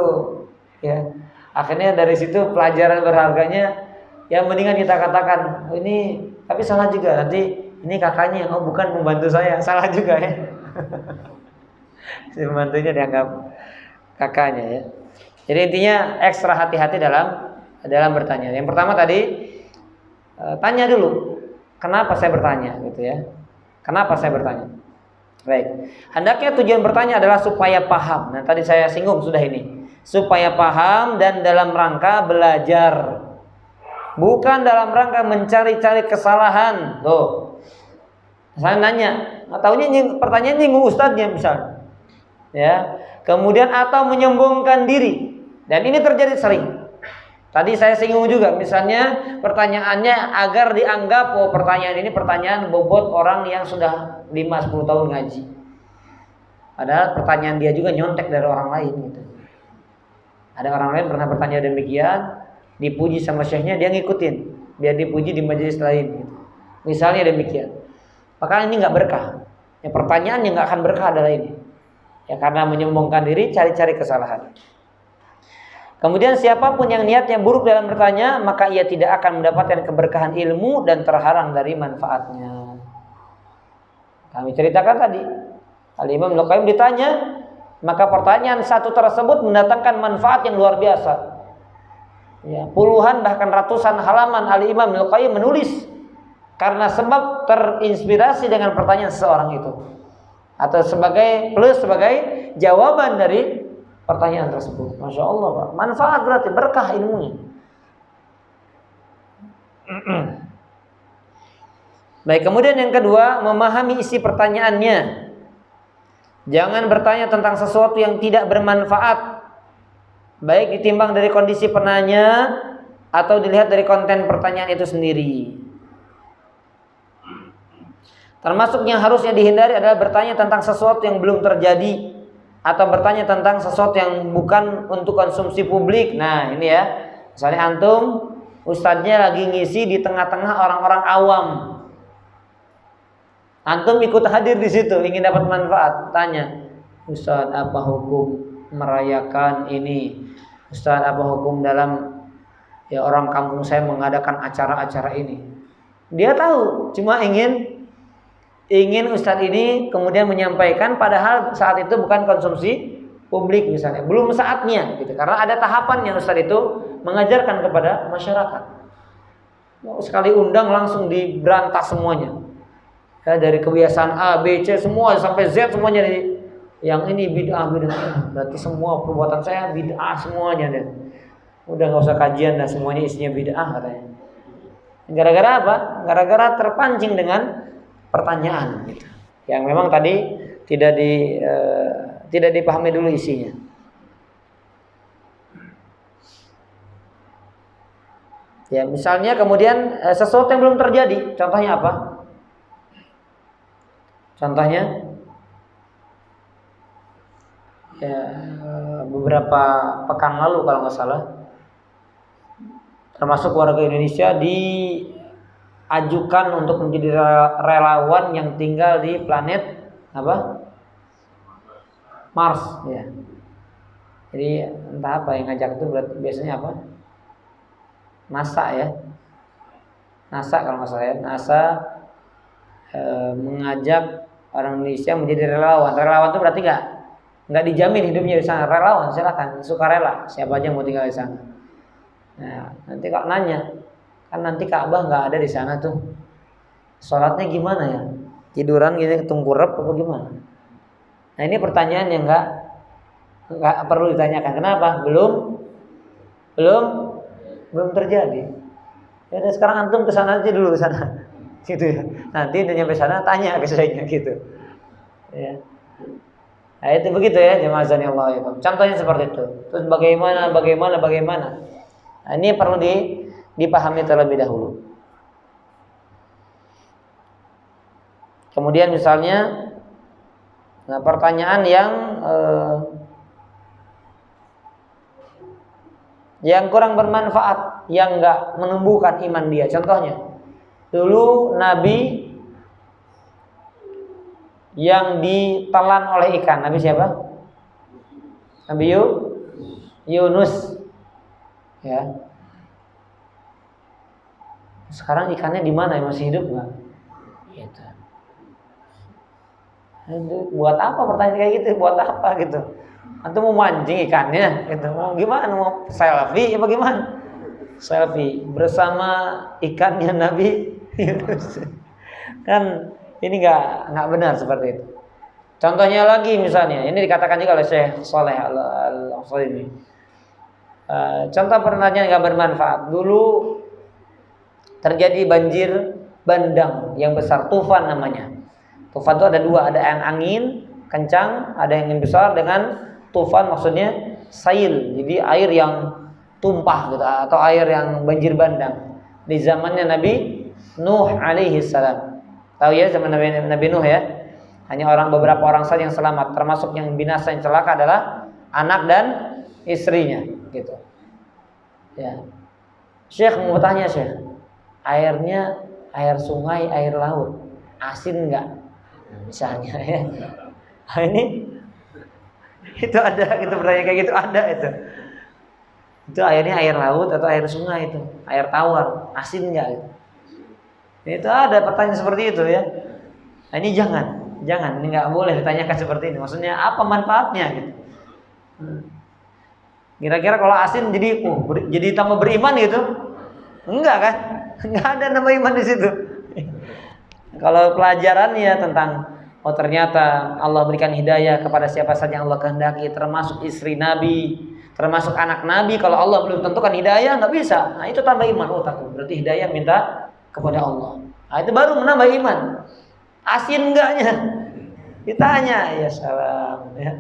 ya. Akhirnya dari situ pelajaran berharganya yang mendingan kita katakan, oh, ini tapi salah juga, nanti ini kakaknya, oh bukan pembantu saya, salah juga ya. Si pembantunya dianggap kakaknya ya. Jadi intinya ekstra hati-hati dalam bertanya. Yang pertama tadi, tanya dulu, kenapa saya bertanya gitu ya. Kenapa saya bertanya? Baik. Hendaknya tujuan bertanya adalah supaya paham. Nah, tadi saya singgung sudah ini. Supaya paham dan dalam rangka belajar. Bukan dalam rangka mencari-cari kesalahan. Tuh. Saya nanya, tahunya pertanyaan nyinggung ustadznya misalnya. Ya. Kemudian atau menyombongkan diri. Dan ini terjadi sering. Tadi saya singgung juga, misalnya pertanyaannya agar dianggap pertanyaan ini pertanyaan bobot orang yang sudah 5-10 tahun ngaji. Padahal pertanyaan dia juga nyontek dari orang lain gitu. Ada orang lain pernah bertanya demikian, dipuji sama syekhnya, dia ngikutin, biar dipuji di majelis lain gitu. Misalnya demikian. Maka ini nggak berkah. Ya, pertanyaan yang nggak akan berkah adalah ini. Ya, karena menyombongkan diri, cari-cari kesalahan. Kemudian siapapun yang niatnya buruk dalam bertanya, maka ia tidak akan mendapatkan keberkahan ilmu dan terhalang dari manfaatnya. Kami ceritakan tadi, Al-Imam Ibnu Qayyim ditanya, maka pertanyaan satu tersebut mendatangkan manfaat yang luar biasa. Ya, puluhan bahkan ratusan halaman Al-Imam Ibnu Qayyim menulis karena sebab terinspirasi dengan pertanyaan seseorang itu, atau sebagai jawaban dari pertanyaan tersebut. Masya Allah, Pak. Manfaat berarti berkah ilmunya. Baik, kemudian yang kedua, memahami isi pertanyaannya. Jangan bertanya tentang sesuatu yang tidak bermanfaat, baik ditimbang dari kondisi penanya atau dilihat dari konten pertanyaan itu sendiri. Termasuk yang harusnya dihindari adalah bertanya tentang sesuatu yang belum terjadi, atau bertanya tentang sesuatu yang bukan untuk konsumsi publik. Nah ini ya, misalnya antum ustadznya lagi ngisi di tengah-tengah orang-orang awam, antum ikut hadir di situ, ingin dapat manfaat, tanya, Ustadz apa hukum merayakan ini? Ustadz apa hukum dalam orang kampung saya mengadakan acara-acara ini? Dia tahu, cuma ingin Ustadz ini kemudian menyampaikan, padahal saat itu bukan konsumsi publik misalnya, belum saatnya gitu. Karena ada tahapan yang Ustadz itu mengajarkan kepada masyarakat. Sekali undang langsung diberantas semuanya. Ya, dari kebiasaan A, B, C semua sampai Z semuanya yang ini bid'ah. Berarti semua perbuatan saya bid'ah semuanya deh. Udah nggak usah kajian dan semuanya isinya bid'ah katanya. Gara-gara apa? Gara-gara terpancing dengan pertanyaan gitu, yang memang tadi tidak dipahami dulu isinya. Ya, misalnya kemudian sesuatu yang belum terjadi, contohnya apa? Contohnya ya, beberapa pekan lalu kalau nggak salah, termasuk warga Indonesia diajukan untuk menjadi relawan yang tinggal di planet apa? Mars ya. Jadi entah apa yang ngajak itu, biasanya apa? NASA ya. NASA kalau nggak salah ya. NASA mengajak orang Indonesia menjadi relawan. Relawan itu berarti nggak dijamin hidupnya di sana. Relawan silakan, sukarela, siapa aja yang mau tinggal di sana. Nah, nanti kalau nanya, kan nanti Ka'bah nggak ada di sana tuh. Sholatnya gimana ya? Tiduran gini ketungkurep apa gimana? Nah ini pertanyaan yang nggak perlu ditanyakan. Kenapa? Belum terjadi. Ya udah sekarang antum ke sana aja dulu, ke sana. Gitu ya. Nanti udah nyampe sana tanya ke saya gitu. Ya. Nah itu begitu ya jemaah Allah ya. Contohnya seperti itu. Terus bagaimana? Nah, ini perlu dipahami terlebih dahulu. Kemudian misalnya pertanyaan yang kurang bermanfaat, yang nggak menumbuhkan iman dia. Contohnya, dulu Nabi yang ditelan oleh ikan, Nabi siapa? Nabi Yunus. Ya. Sekarang ikannya di mana? Masih hidup nggak? Gitu. Buat apa pertanyaan kayak gitu? Buat apa gitu? Antum mau mancing ikannya, gitu. Mau gimana? Mau selfie? Apa gimana? Selfie bersama ikannya Nabi Yunus. Kan ini nggak benar seperti itu. Contohnya lagi misalnya, ini dikatakan juga oleh Syekh Saleh Al-Utsaimin. Contoh pertanyaan nggak bermanfaat. Dulu terjadi banjir bandang yang besar, tufan namanya. Tufan itu ada dua, ada yang angin kencang, ada yang angin besar. Dengan tufan maksudnya sail, jadi air yang tumpah gitu, atau air yang banjir bandang. Di zamannya Nabi Nuh alaihi salam. Tahu ya zaman Nabi Nuh ya? Hanya beberapa orang saja yang selamat, termasuk yang binasa, yang celaka adalah anak dan istrinya gitu. Ya. Syekh mau tanya, Syekh, airnya air sungai, air laut, asin enggak? Misalnya ya. Nah, ini itu ada gitu, pertanyaan kayak gitu ada itu. Itu airnya air laut atau air sungai itu, air tawar, asin enggak gitu. Itu ada pertanyaan seperti itu ya. Nah, ini Jangan, ini nggak boleh ditanyakan seperti ini. Maksudnya apa manfaatnya gitu. Kira-kira kalau asin jadi tambah beriman gitu? Enggak kan? Enggak ada nama iman di situ. Kalau pelajarannya tentang ternyata Allah berikan hidayah kepada siapa saja yang Allah kehendaki, termasuk istri Nabi, termasuk anak Nabi. Kalau Allah belum tentukan hidayah nggak bisa. Nah itu tambah iman. Takut. Berarti hidayah minta kepada Allah. Nah itu baru menambah iman. Asin enggaknya? Ditanya, ya salam ya.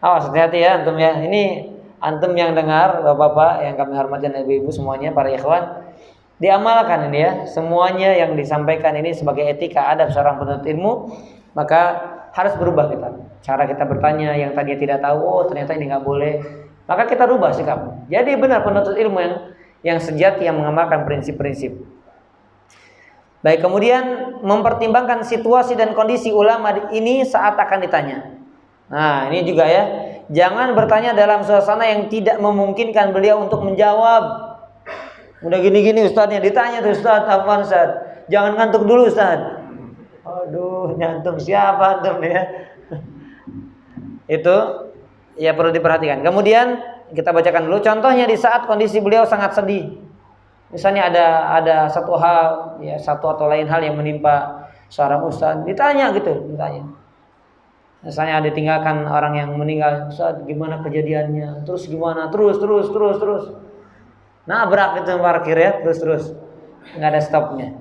Awas hati-hati ya antum ya. Ini antum yang dengar, bapak-bapak yang kami hormati dan ibu-ibu semuanya, para ikhwan, diamalkan ini ya. Semuanya yang disampaikan ini sebagai etika adab seorang penuntut ilmu, maka harus berubah kita. Cara kita bertanya yang tadinya tidak tahu, ternyata ini nggak boleh, maka kita rubah sikap. Jadi benar penuntut ilmu yang sejati yang mengamalkan prinsip-prinsip. Baik, kemudian mempertimbangkan situasi dan kondisi ulama ini saat akan ditanya. Nah, ini juga ya. Jangan bertanya dalam suasana yang tidak memungkinkan beliau untuk menjawab. Udah gini-gini ustadznya ditanya tuh, Ustadz, apa Ustadz? Jangan ngantuk dulu Ustadz. Aduh, nyantum siapa antum ya? Itu ya perlu diperhatikan. Kemudian kita bacakan dulu contohnya di saat kondisi beliau sangat sedih. Misalnya ada satu hal, ya satu atau lain hal yang menimpa seorang ustadz, ditanya. Misalnya ada ditinggalkan orang yang meninggal, Ustadz gimana kejadiannya? Terus gimana? Terus. Nabrak itu parkir ya, terus. Nggak ada stopnya.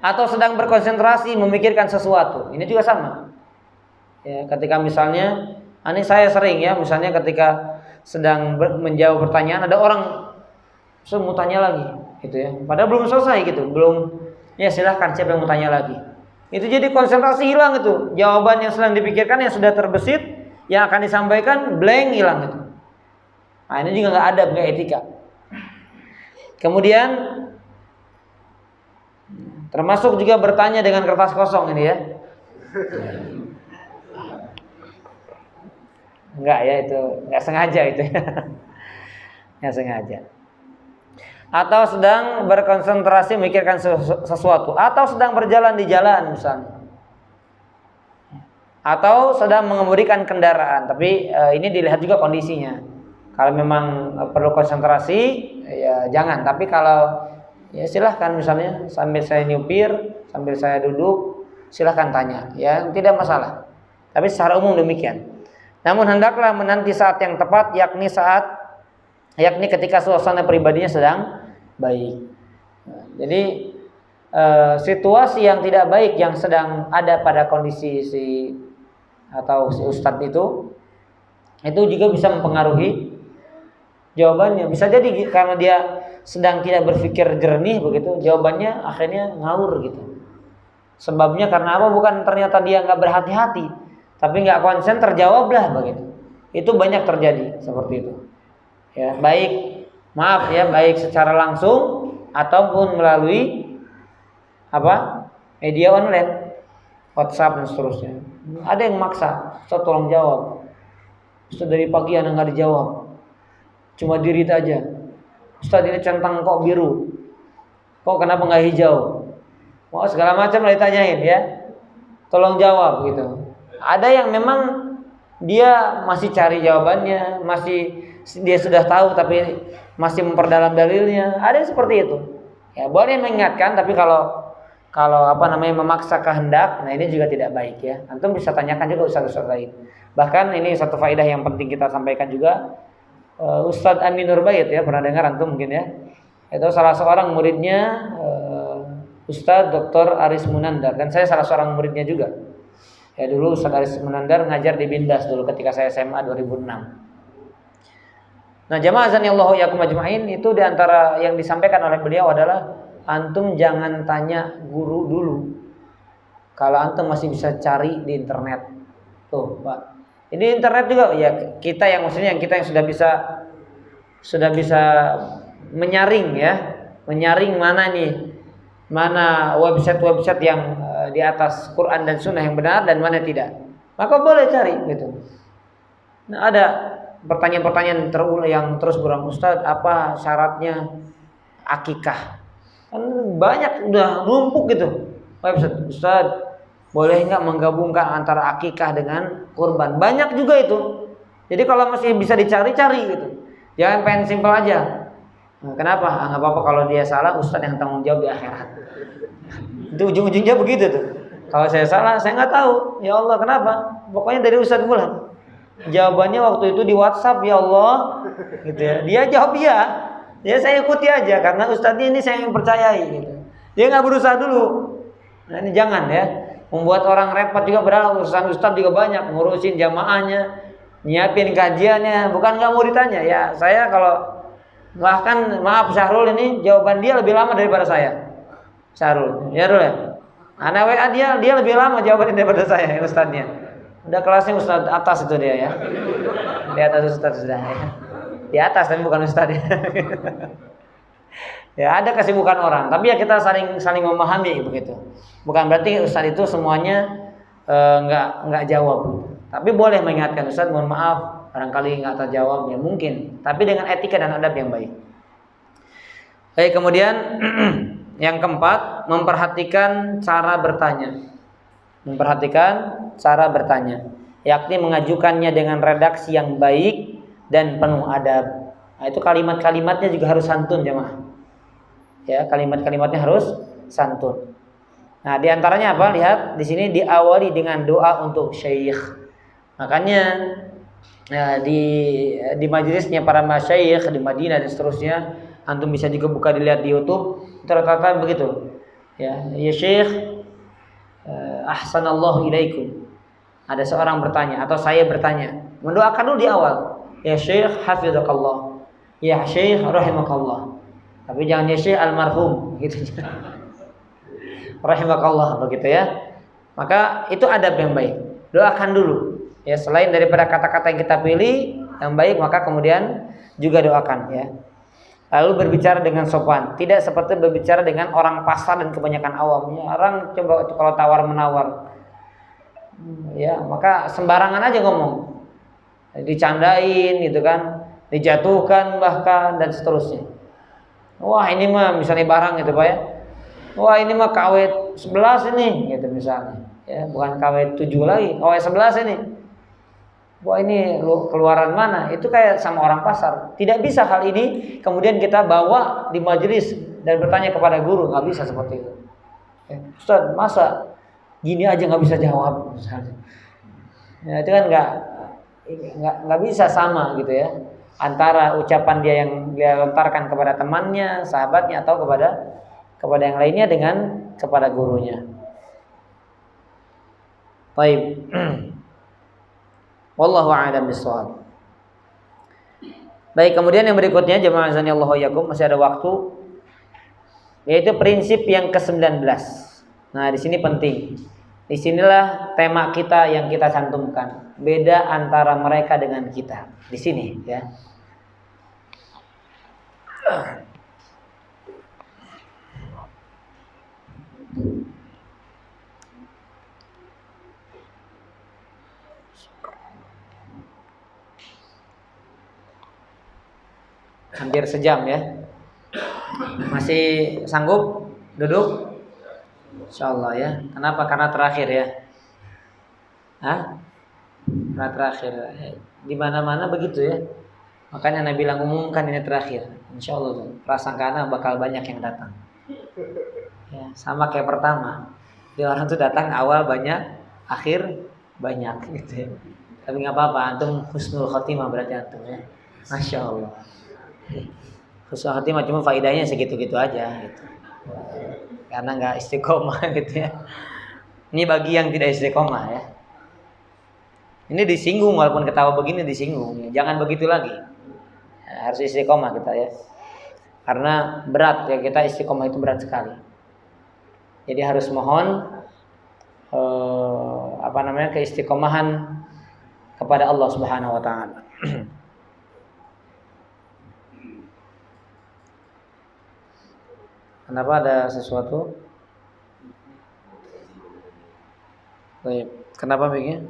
Atau sedang berkonsentrasi memikirkan sesuatu. Ini juga sama. Ya, ketika misalnya, ini saya sering ya, misalnya ketika sedang menjawab pertanyaan, ada orang mau tanya lagi, gitu ya. Padahal belum selesai gitu, ya silahkan siapa yang mau tanya lagi. Itu jadi konsentrasi hilang itu. Jawaban yang sedang dipikirkan yang sudah terbesit, yang akan disampaikan blank hilang itu. Nah ini juga nggak adab, nggak etika. Kemudian termasuk juga bertanya dengan kertas kosong ini ya. Enggak ya, itu nggak sengaja itu. Nggak sengaja. Atau sedang berkonsentrasi memikirkan sesuatu, atau sedang berjalan di jalan misalnya, atau sedang mengemudikan kendaraan. Tapi ini dilihat juga kondisinya. Kalau memang perlu konsentrasi ya jangan. Tapi kalau ya silahkan, misalnya sambil saya nyupir, sambil saya duduk, silahkan tanya ya, tidak masalah. Tapi secara umum demikian. Namun hendaklah menanti saat yang tepat, yakni ketika suasana pribadinya sedang baik. Jadi situasi yang tidak baik yang sedang ada pada kondisi si ustadz itu juga bisa mempengaruhi jawabannya. Bisa jadi karena dia sedang tidak berpikir jernih begitu, jawabannya akhirnya ngawur gitu. Sebabnya karena apa? Bukan ternyata dia nggak berhati-hati, tapi nggak konsen, terjawablah begitu. Itu banyak terjadi seperti itu. Ya, baik secara langsung ataupun melalui media online, WhatsApp dan seterusnya. Ada yang maksa, Ustaz tolong jawab. Ustaz dari pagi anak nggak dijawab, cuma diri aja. Ustaz ini centang kok biru, kok kenapa nggak hijau? Mau segala macam lah ditanyain ya. Tolong jawab gitu. Ada yang memang dia masih cari jawabannya, dia sudah tahu tapi masih memperdalam dalilnya. Ada yang seperti itu. Ya, boleh mengingatkan, tapi kalau memaksa kehendak, nah ini juga tidak baik ya. Antum bisa tanyakan juga ustaz-ustaz lain. Bahkan ini satu faedah yang penting kita sampaikan juga. Ustadz Amin Nurbayit ya, pernah dengar antum mungkin ya. Itu salah seorang muridnya Ustadz Dr. Aris Munandar, dan saya salah seorang muridnya juga. Ya dulu Ustadz Aris Munandar ngajar di Bindas dulu ketika saya SMA 2006. Nah, jamaah azanillahu yakum ajmain, itu diantara yang disampaikan oleh beliau adalah antum jangan tanya guru dulu. Kalau antum masih bisa cari di internet. Tuh, Pak. Ini internet juga ya, kita yang sudah bisa menyaring ya. Menyaring mana website yang di atas Quran dan Sunnah yang benar dan mana tidak. Maka boleh cari gitu. Nah, ada pertanyaan-pertanyaan terulang yang terus berulang, Ustaz, apa syaratnya akikah? Kan banyak udah numpuk gitu. Ustaz, Boleh nggak menggabungkan antara akikah dengan kurban? Banyak juga itu. Jadi kalau masih bisa dicari-cari gitu. Jangan pengen simpel aja. Nah, kenapa? Nggak apa-apa kalau dia salah, ustadz yang tanggung jawab di akhirat. Itu ujung-ujungnya begitu tuh. Kalau saya salah, saya nggak tahu. Ya Allah, kenapa? Pokoknya dari ustadz Bulan. Jawabannya waktu itu di WhatsApp, ya Allah, gitu ya. Dia jawab iya. Ya saya ikuti aja karena ustadznya ini saya yang percayai gitu. Dia nggak berusaha dulu. Nah ini jangan ya. Membuat orang repot juga, padahal urusan ustadz juga banyak, ngurusin jamaahnya, nyiapin kajiannya, bukan nggak mau ditanya. Ya saya kalau bahkan maaf Syahrul ini jawaban dia lebih lama daripada saya. Syahrul, ya Rul ya. Anak WA dia lebih lama jawabannya daripada saya, ustadznya. Udah kelasnya ustadz atas itu dia ya. Di atas ustadz sudah ya. Di atas tapi bukan ustadz ya. Ya ada kesibukan orang, tapi ya kita saling memahami begitu. Bukan berarti ustadz itu semuanya nggak jawab. Tapi boleh mengingatkan, ustadz mohon maaf barangkali nggak terjawab, ya mungkin. Tapi dengan etika dan adab yang baik. Baik, kemudian yang keempat, memperhatikan cara bertanya. Memperhatikan cara bertanya, yakni mengajukannya dengan redaksi yang baik dan penuh adab. Nah, itu kalimat-kalimatnya juga harus santun jemaah. Ya, kalimat-kalimatnya harus santun. Nah, diantaranya apa? Lihat di sini diawali dengan doa untuk syekh. Makanya di majelisnya para masyayikh di Madinah dan seterusnya, antum bisa juga buka dilihat di YouTube, rata-rata begitu. Ya syekh, ahsanallahu ilaikum. Ada seorang bertanya atau saya bertanya, mendoakan dulu di awal. Ya syekh hafizakallah. Ya syekh rahimakallah. Tapi jangan ya syekh almarhum gitu. Rahimakallah begitu ya. Maka itu adab yang baik. Doakan dulu. Ya selain daripada kata-kata yang kita pilih yang baik, maka kemudian juga doakan ya. Lalu berbicara dengan sopan, tidak seperti berbicara dengan orang pasar dan kebanyakan awam. Ya, orang coba kalau tawar menawar, ya maka sembarangan aja ngomong, dicandain gitu kan, dijatuhkan bahkan dan seterusnya. Wah ini mah misalnya barang gitu pak ya, wah ini mah KW 11 ini gitu misalnya, ya bukan KW 7 lagi, KW 11 ini. Wah ini keluaran mana? Itu kayak sama orang pasar. Tidak bisa hal ini kemudian kita bawa di majelis dan bertanya kepada guru, nggak bisa seperti itu. Ustaz, masa gini aja nggak bisa jawab misalnya. Ya, itu kan nggak bisa sama gitu ya. Antara ucapan dia yang dia lontarkan kepada temannya, sahabatnya atau kepada yang lainnya dengan kepada gurunya. Baik. Wallahu a'lam bishawab. Baik, kemudian yang berikutnya jemaah azanillahu iyyakum, masih ada waktu, yaitu prinsip yang ke-19. Nah, di sini penting. Disinilah tema kita yang kita cantumkan. Beda antara mereka dengan kita. Di sini ya. Hampir sejam ya. Masih sanggup duduk? Insyaallah ya. Kenapa? Karena terakhir ya. Karena terakhir. Di mana-mana begitu ya. Makanya Nabi bilang umumkan ini terakhir. Insyaallah prasangkana bakal banyak yang datang. Ya, sama kayak pertama. Di orang tuh datang awal banyak, akhir banyak gitu ya. Tapi nggak apa-apa, antum husnul khotimah berarti antum ya. Masya Allah. Husnul khotimah cuma faedahnya segitu-gitu aja gitu. Karena nggak istiqomah gitu ya. Ini bagi yang tidak istiqomah ya. Ini disinggung, walaupun ketawa begini disinggung. Jangan begitu lagi. Ya, harus istiqomah kita ya. Karena berat ya, kita istiqomah itu berat sekali. Jadi harus mohon keistiqomahan kepada Allah Subhanahu wa taala. Kenapa ada sesuatu? Baik. Kenapa begini?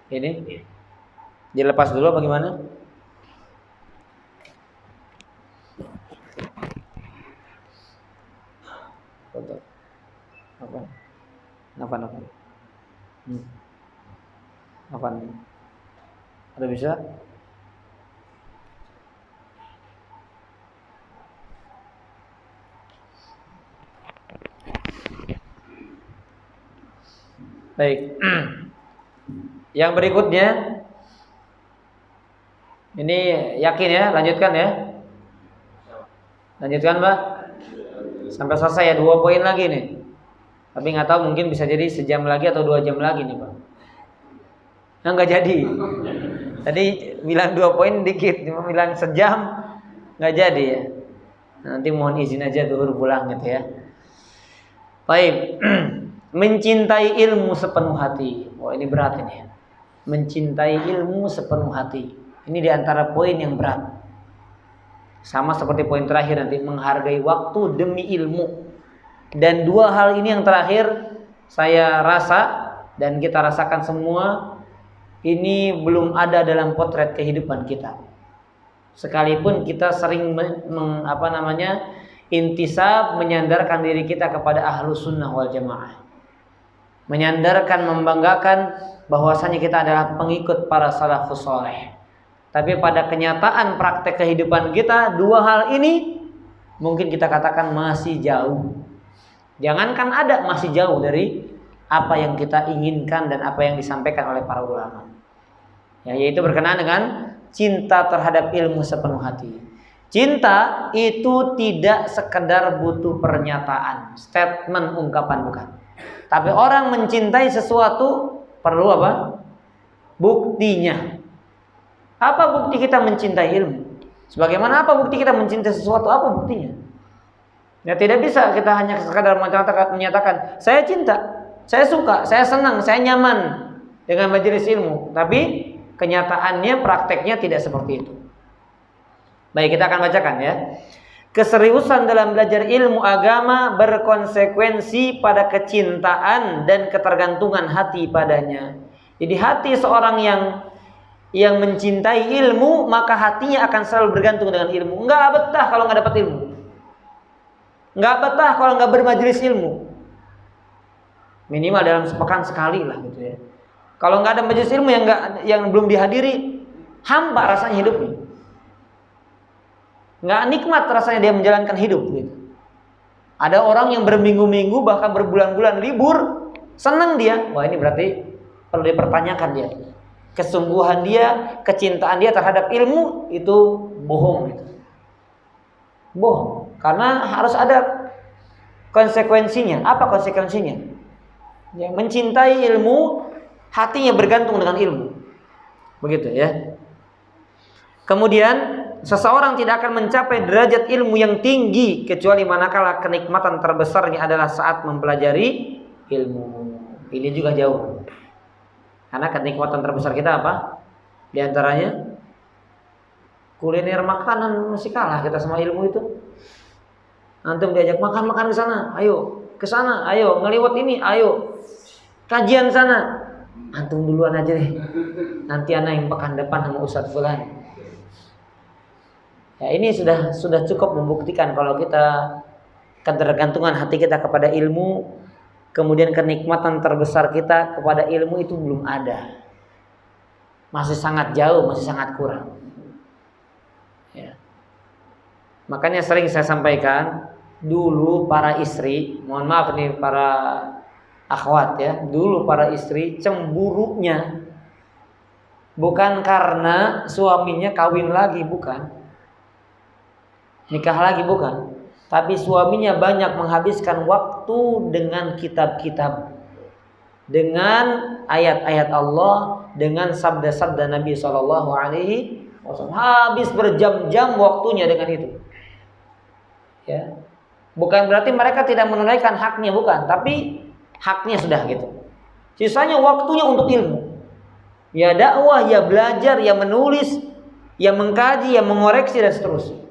Ini dilepas dulu bagaimana? Apa? Apa? Apa? Ada bisa? Baik. Yang berikutnya, ini yakin ya, lanjutkan ya. Lanjutkan Mbak. Sampai selesai ya, 2 poin lagi nih. Tapi nggak tahu, mungkin bisa jadi sejam lagi atau 2 jam lagi nih Pak. Nah, nggak jadi. Tadi bilang 2 poin dikit, cuma bilang sejam nggak jadi ya. Nanti mohon izin aja zuhur pulang gitu ya. Baik. Mencintai ilmu sepenuh hati. Wah, ini berat ini ya. Mencintai ilmu sepenuh hati. Ini diantara poin yang berat. Sama seperti poin terakhir nanti, menghargai waktu demi ilmu. Dan 2 hal ini yang terakhir saya rasa dan kita rasakan semua, ini belum ada dalam potret kehidupan kita. Sekalipun kita sering intisab, menyandarkan diri kita kepada Ahlus Sunnah wal Jamaah. Menyandarkan, membanggakan bahwasanya kita adalah pengikut para salafus saleh. Tapi pada kenyataan praktek kehidupan kita, 2 hal ini mungkin kita katakan masih jauh. Jangankan ada, masih jauh dari apa yang kita inginkan dan apa yang disampaikan oleh para ulama. Ya, yaitu berkenaan dengan cinta terhadap ilmu sepenuh hati. Cinta itu tidak sekedar butuh pernyataan, statement, ungkapan, bukan. Tapi orang mencintai sesuatu perlu apa? Buktinya. Apa bukti kita mencintai ilmu? Sebagaimana apa bukti kita mencintai sesuatu? Apa buktinya? Ya, tidak bisa kita hanya sekadar menyatakan saya cinta, saya suka, saya senang, saya nyaman dengan majelis ilmu. Tapi kenyataannya, prakteknya tidak seperti itu. Baik, kita akan bacakan ya. Keseriusan dalam belajar ilmu agama berkonsekuensi pada kecintaan dan ketergantungan hati padanya. Jadi hati seorang yang mencintai ilmu, maka hatinya akan selalu bergantung dengan ilmu. Enggak betah kalau enggak dapat ilmu. Enggak betah kalau enggak bermajelis ilmu. Minimal dalam sepekan sekali lah gitu ya. Kalau enggak ada majelis ilmu yang belum dihadiri, hampa rasanya hidupnya. Nggak nikmat rasanya dia menjalankan hidup gitu. Ada orang yang berminggu-minggu bahkan berbulan-bulan libur, senang dia. Wah, ini berarti perlu dipertanyakan dia. Kesungguhan dia, kecintaan dia terhadap ilmu itu bohong gitu. Bohong. Karena harus ada konsekuensinya. Apa konsekuensinya? Yang mencintai ilmu, hatinya bergantung dengan ilmu. Begitu ya. Kemudian seseorang tidak akan mencapai derajat ilmu yang tinggi kecuali manakala kenikmatan terbesarnya adalah saat mempelajari ilmu. Ini juga jauh. Karena kenikmatan terbesar kita apa? Di antaranya kuliner, makanan masih kalah kita sama ilmu itu. Antum diajak makan ke sana, ayo. Ke sana, ayo. Ngeliwat ini, ayo. Kajian sana. Antum duluan aja deh. Nanti anak yang pekan depan sama Ustadz Fulan. Ya, ini sudah cukup membuktikan kalau kita ketergantungan hati kita kepada ilmu, kemudian kenikmatan terbesar kita kepada ilmu itu belum ada. Masih sangat jauh, masih sangat kurang. Ya. Makanya sering saya sampaikan, dulu para istri, mohon maaf nih para akhwat ya, dulu para istri cemburunya bukan karena suaminya kawin lagi, bukan. Nikah lagi, bukan. Tapi suaminya banyak menghabiskan waktu dengan kitab-kitab, dengan ayat-ayat Allah, dengan sabda-sabda Nabi SAW. Habis berjam-jam waktunya dengan itu. Ya. Bukan berarti mereka tidak menunaikan haknya, bukan. Tapi haknya sudah gitu. Sisanya waktunya untuk ilmu. Ya dakwah, ya belajar, ya menulis, ya mengkaji, ya mengoreksi dan seterusnya.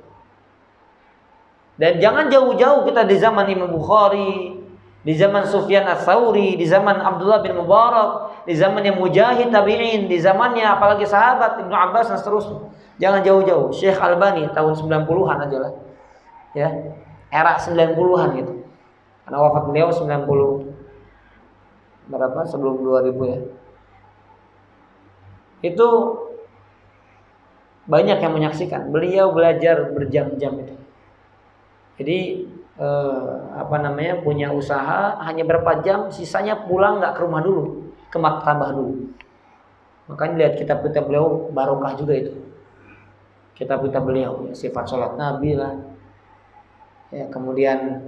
Dan jangan jauh-jauh kita di zaman Imam Bukhari, di zaman Sufyan Ats-Tsauri, di zaman Abdullah bin Mubarak, di zamannya Mujahid tabi'in, di zamannya apalagi sahabat Ibnu Abbas dan seterusnya. Jangan jauh-jauh. Syekh Albani tahun 90-an aja lah. Ya. Era 90-an gitu. Karena wafat beliau 90 berapa sebelum 2000 ya. Itu banyak yang menyaksikan beliau belajar berjam-jam itu. Jadi punya usaha hanya berapa jam, sisanya pulang nggak ke rumah dulu, ke maktabah dulu. Makanya lihat kitab-kitab beliau barokah juga itu. Kitab-kitab beliau, ya, sifat sholat Nabi lah. Ya, kemudian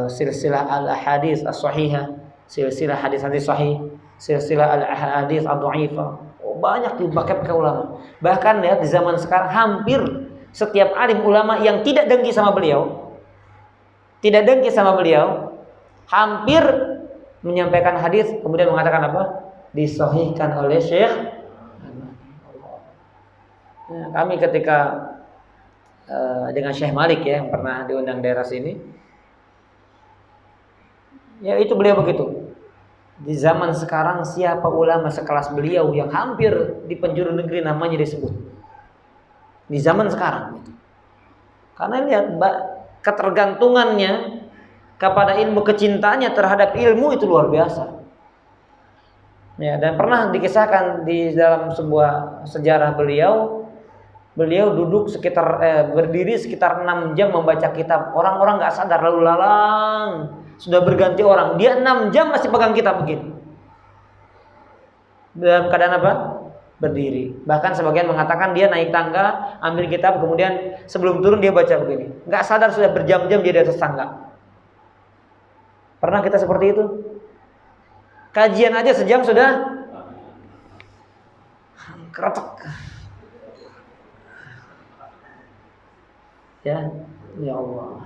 silsilah al-ahadits as-sahihah, silsilah hadis-hadis sahih, silsilah al-ahadits ad-dhaifah. Oh, banyak dipakai ulama. Bahkan lihat di zaman sekarang hampir setiap alim ulama yang tidak dengki sama beliau, hampir menyampaikan hadis kemudian mengatakan apa? Disahihkan oleh Syekh. Nah, kami ketika dengan Syekh Malik ya, yang pernah diundang daerah sini, ya itu beliau begitu. Di zaman sekarang siapa ulama sekelas beliau yang hampir di penjuru negeri namanya disebut? Di zaman sekarang gitu. Karena lihat ketergantungannya kepada ilmu, kecintaannya terhadap ilmu itu luar biasa. Ya, dan pernah dikisahkan di dalam sebuah sejarah beliau duduk berdiri sekitar 6 jam membaca kitab. Orang-orang nggak sadar, lalu lalang sudah berganti orang. Dia 6 jam masih pegang kitab begini. Dalam keadaan apa? Berdiri. Bahkan sebagian mengatakan dia naik tangga, ambil kitab, kemudian sebelum turun dia baca begini. Nggak sadar sudah berjam-jam dia di atas tangga. Pernah kita seperti itu? Kajian aja sejam sudah keretek. Ya Allah.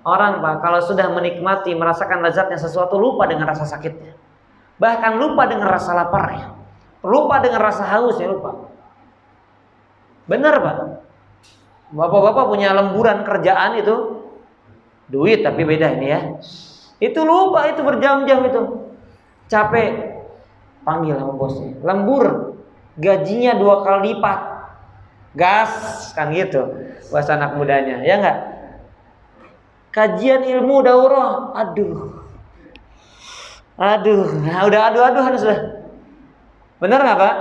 Orang Pak kalau sudah menikmati, merasakan lezatnya sesuatu, lupa dengan rasa sakitnya. Bahkan lupa dengan rasa laparnya. Lupa dengan rasa hausnya, lupa. Benar Pak. Bapak-bapak punya lemburan kerjaan itu, duit tapi beda ini ya. Itu lupa, itu berjam-jam itu. Capek, panggil sama bosnya. Lembur, gajinya 2 kali lipat. Gas, kan gitu. Bahasa anak mudanya, ya enggak? Kajian ilmu daurah, aduh, udah aduh sudah. Benar nggak Pak?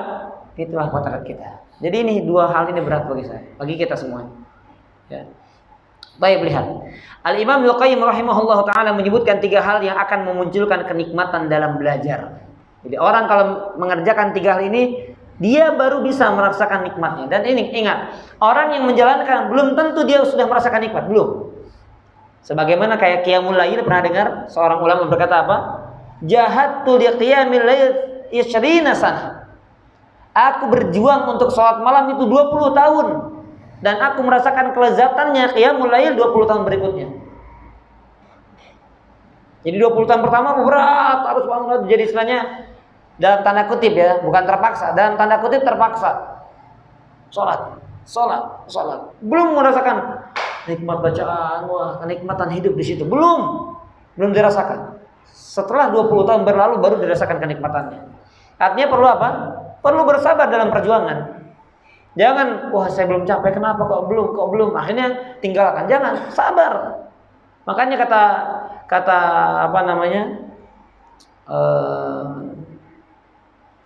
Itulah potret kita. Jadi ini 2 hal ini berat bagi saya, bagi kita semuanya. Ya. Baik, lihat. Al-Imam Ibnu Qayyim rahimahullah taala menyebutkan 3 hal yang akan memunculkan kenikmatan dalam belajar. Jadi orang kalau mengerjakan 3 hal ini, dia baru bisa merasakan nikmatnya. Dan ini ingat, orang yang menjalankan belum tentu dia sudah merasakan nikmat, belum. Sebagaimana kayak qiyamul lail, pernah dengar seorang ulama berkata apa? Jahadtu li qiyamil lail 20 sanah. Aku berjuang untuk salat malam itu 20 tahun dan aku merasakan kelezatannya qiyamul lail 20 tahun berikutnya. Jadi 20 tahun pertama berat, harus banget, jadi istilahnya dalam tanda kutip ya, bukan terpaksa, dalam tanda kutip terpaksa. Salat. Belum merasakan nikmat bacaan, wah, kenikmatan hidup di situ. Belum dirasakan. Setelah 20 tahun berlalu baru dirasakan kenikmatannya. Artinya perlu apa? Perlu bersabar dalam perjuangan. Jangan, wah saya belum capek, kenapa kok belum, akhirnya tinggalkan. Jangan, sabar. Makanya kata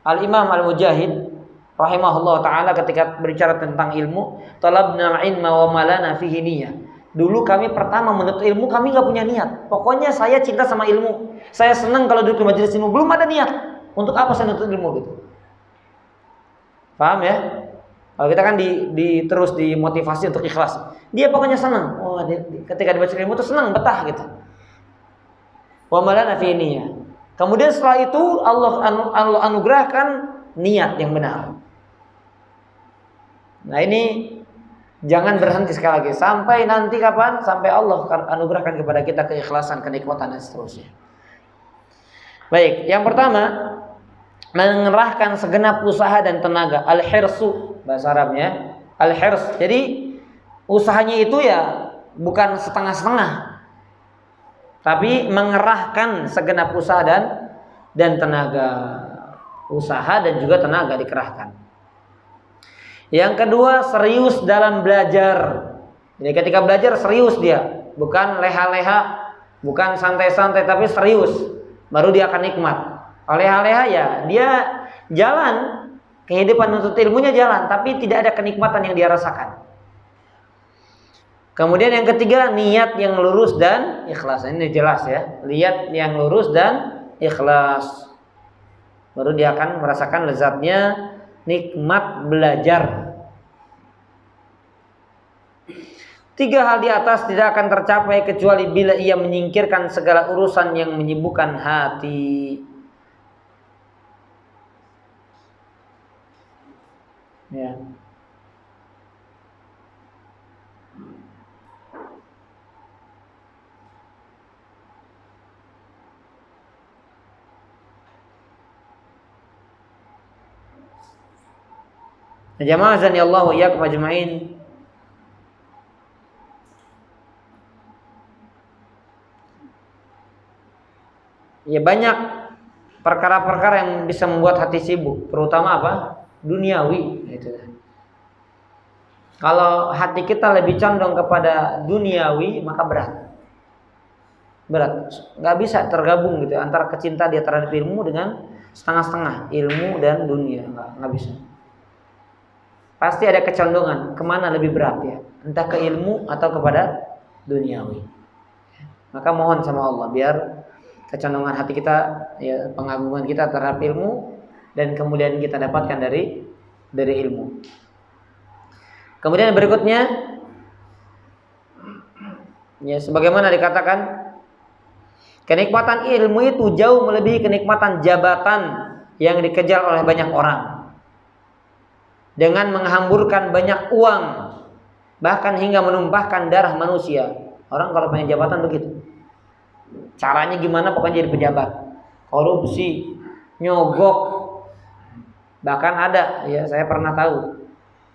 Al-Imam Al-Mujahid rahimahullah ta'ala ketika berbicara tentang ilmu, talabna al-ilma wa malana fihi niyah. Dulu kami pertama menuntut ilmu, kami gak punya niat. Pokoknya saya cinta sama ilmu, saya senang kalau duduk di majelis ilmu. Belum ada niat. Untuk apa saya menuntut ilmu gitu? Paham ya? Kalau kita kan terus dimotivasi untuk ikhlas. Dia pokoknya senang. Oh, ketika dibaca ilmu tuh senang, betah gitu. Wa malana fihi niyah. Kemudian setelah itu Allah anugerahkan niat yang benar. Nah ini jangan berhenti sekali lagi. Sampai nanti kapan? Sampai Allah anugerahkan kepada kita keikhlasan, kenikmatan dan seterusnya. Baik, yang pertama, mengerahkan segenap usaha dan tenaga. Al-hirsu bahasa Arabnya. Al-hirs. Jadi usahanya itu ya bukan setengah-setengah, tapi mengerahkan segenap usaha dan tenaga. Usaha dan juga tenaga dikerahkan. Yang kedua, serius dalam belajar. Jadi ketika belajar serius dia, bukan leha-leha Bukan santai-santai tapi serius, baru dia akan nikmat. Leha-leha ya, dia jalan, kehidupan menuntut ilmunya jalan, tapi tidak ada kenikmatan yang dia rasakan. Kemudian yang ketiga, niat yang lurus dan ikhlas. Ini jelas ya, niat yang lurus dan ikhlas. Baru dia akan merasakan lezatnya nikmat belajar. 3 hal di atas tidak akan tercapai kecuali bila ia menyingkirkan segala urusan yang menyibukkan hati. Ya. Jamaah azani Allah wa iyyakum ajmain. Ya, banyak perkara-perkara yang bisa membuat hati sibuk, terutama apa? Duniawi gitu. Kalau hati kita lebih condong kepada duniawi, maka berat, nggak bisa tergabung gitu antara kecintaan dia terhadap ilmu dengan setengah-setengah ilmu dan dunia, nggak bisa. Pasti ada kecondongan kemana lebih berat ya, entah ke ilmu atau kepada duniawi. Maka mohon sama Allah biar kecondongan hati kita, ya, pengagungan kita terhadap ilmu dan kemudian kita dapatkan dari ilmu. Kemudian berikutnya, ya, sebagaimana dikatakan, kenikmatan ilmu itu jauh melebihi kenikmatan jabatan yang dikejar oleh banyak orang. Dengan menghamburkan banyak uang, bahkan hingga menumpahkan darah manusia. Orang kalau punya jabatan begitu. Caranya gimana pokoknya jadi pejabat. Korupsi, nyogok. Bahkan ada, ya saya pernah tahu.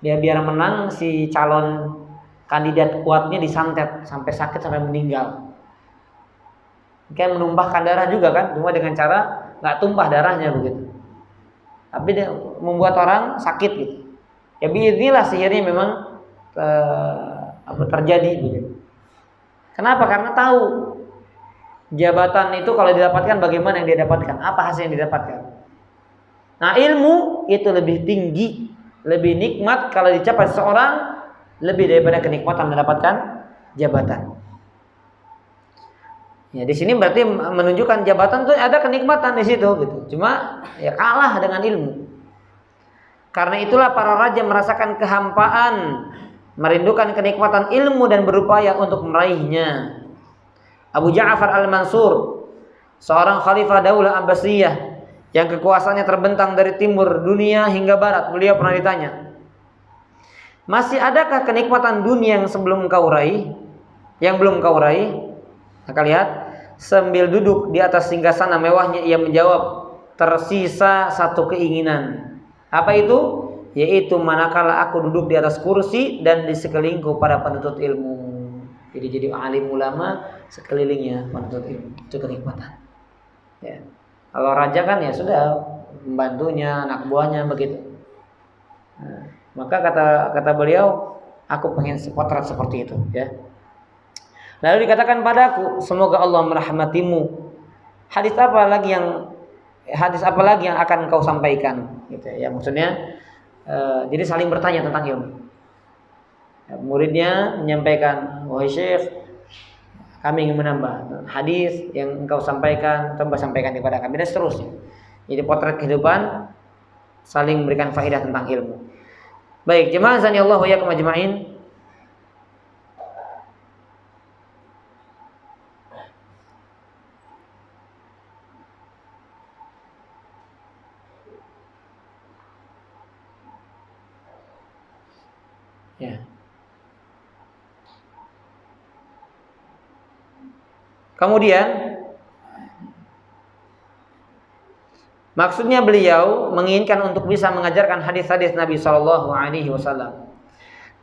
Dia biar menang si calon kandidat kuatnya disantet sampai sakit sampai meninggal. Kan menumpahkan darah juga kan, cuma dengan cara nggak tumpah darahnya begitu. Tapi dia membuat orang sakit gitu. Ya biidznillah sihirnya memang terjadi begitu. Kenapa? Karena tahu jabatan itu kalau didapatkan bagaimana yang dia dapatkan, apa hasil yang didapatkan. Nah, ilmu itu lebih tinggi, lebih nikmat kalau dicapai seseorang lebih daripada kenikmatan mendapatkan jabatan. Ya, di sini berarti menunjukkan jabatan itu ada kenikmatan di situ gitu. Cuma ya kalah dengan ilmu. Karena itulah para raja merasakan kehampaan, merindukan kenikmatan ilmu dan berupaya untuk meraihnya. Abu Ja'far Al-Mansur, seorang khalifah Daulah Abbasiyah yang kekuasaannya terbentang dari timur dunia hingga barat, beliau pernah ditanya, masih adakah kenikmatan dunia yang sebelum kau raih, yang belum kau raih? Maka lihat, sambil duduk di atas singgasana mewahnya ia menjawab, tersisa satu keinginan. Apa itu? Yaitu manakala aku duduk di atas kursi dan di sekelilingku para penuntut ilmu. Jadi alim ulama sekelilingnya penuntut ilmu, itu kenikmatan. Ya. Kalau raja kan ya sudah, membantunya, anak buahnya begitu. Nah, maka kata beliau, aku pengen potret seperti itu. Ya. Lalu dikatakan padaku, semoga Allah merahmatimu. Hadis apa lagi yang akan kau sampaikan? Gitu ya, maksudnya jadi saling bertanya tentang ilmu. Ya, muridnya menyampaikan, wahai Syekh, kami ingin menambah hadis yang engkau sampaikan, coba sampaikan kepada kami, dan seterusnya. Jadi potret kehidupan, saling memberikan faedah tentang ilmu. Baik, jemaah azanillahu wa iyyakum ajmain. Ya. Kemudian maksudnya beliau menginginkan untuk bisa mengajarkan hadis-hadis Nabi Shallallahu Alaihi Wasallam.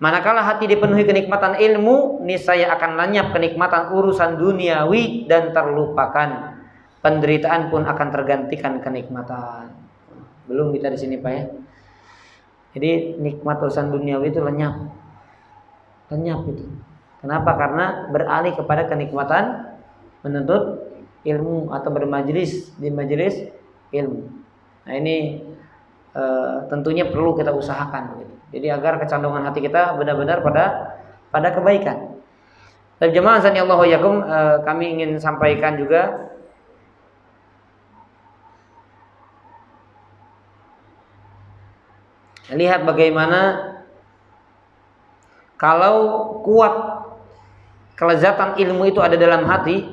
Manakala hati dipenuhi kenikmatan ilmu, niscaya akan lenyap kenikmatan urusan duniawi dan terlupakan. Penderitaan pun akan tergantikan kenikmatan. Belum kita di sini Pak ya. Jadi nikmat urusan duniawi itu lenyap itu. Kenapa? Karena beralih kepada kenikmatan menuntut ilmu atau bermajelis di majelis ilmu. Nah ini tentunya perlu kita usahakan gitu. Jadi agar kecondongan hati kita benar-benar pada kebaikan. Dan jemaah sanallahu yakum, kami ingin sampaikan juga lihat bagaimana kalau kuat kelezatan ilmu itu ada dalam hati,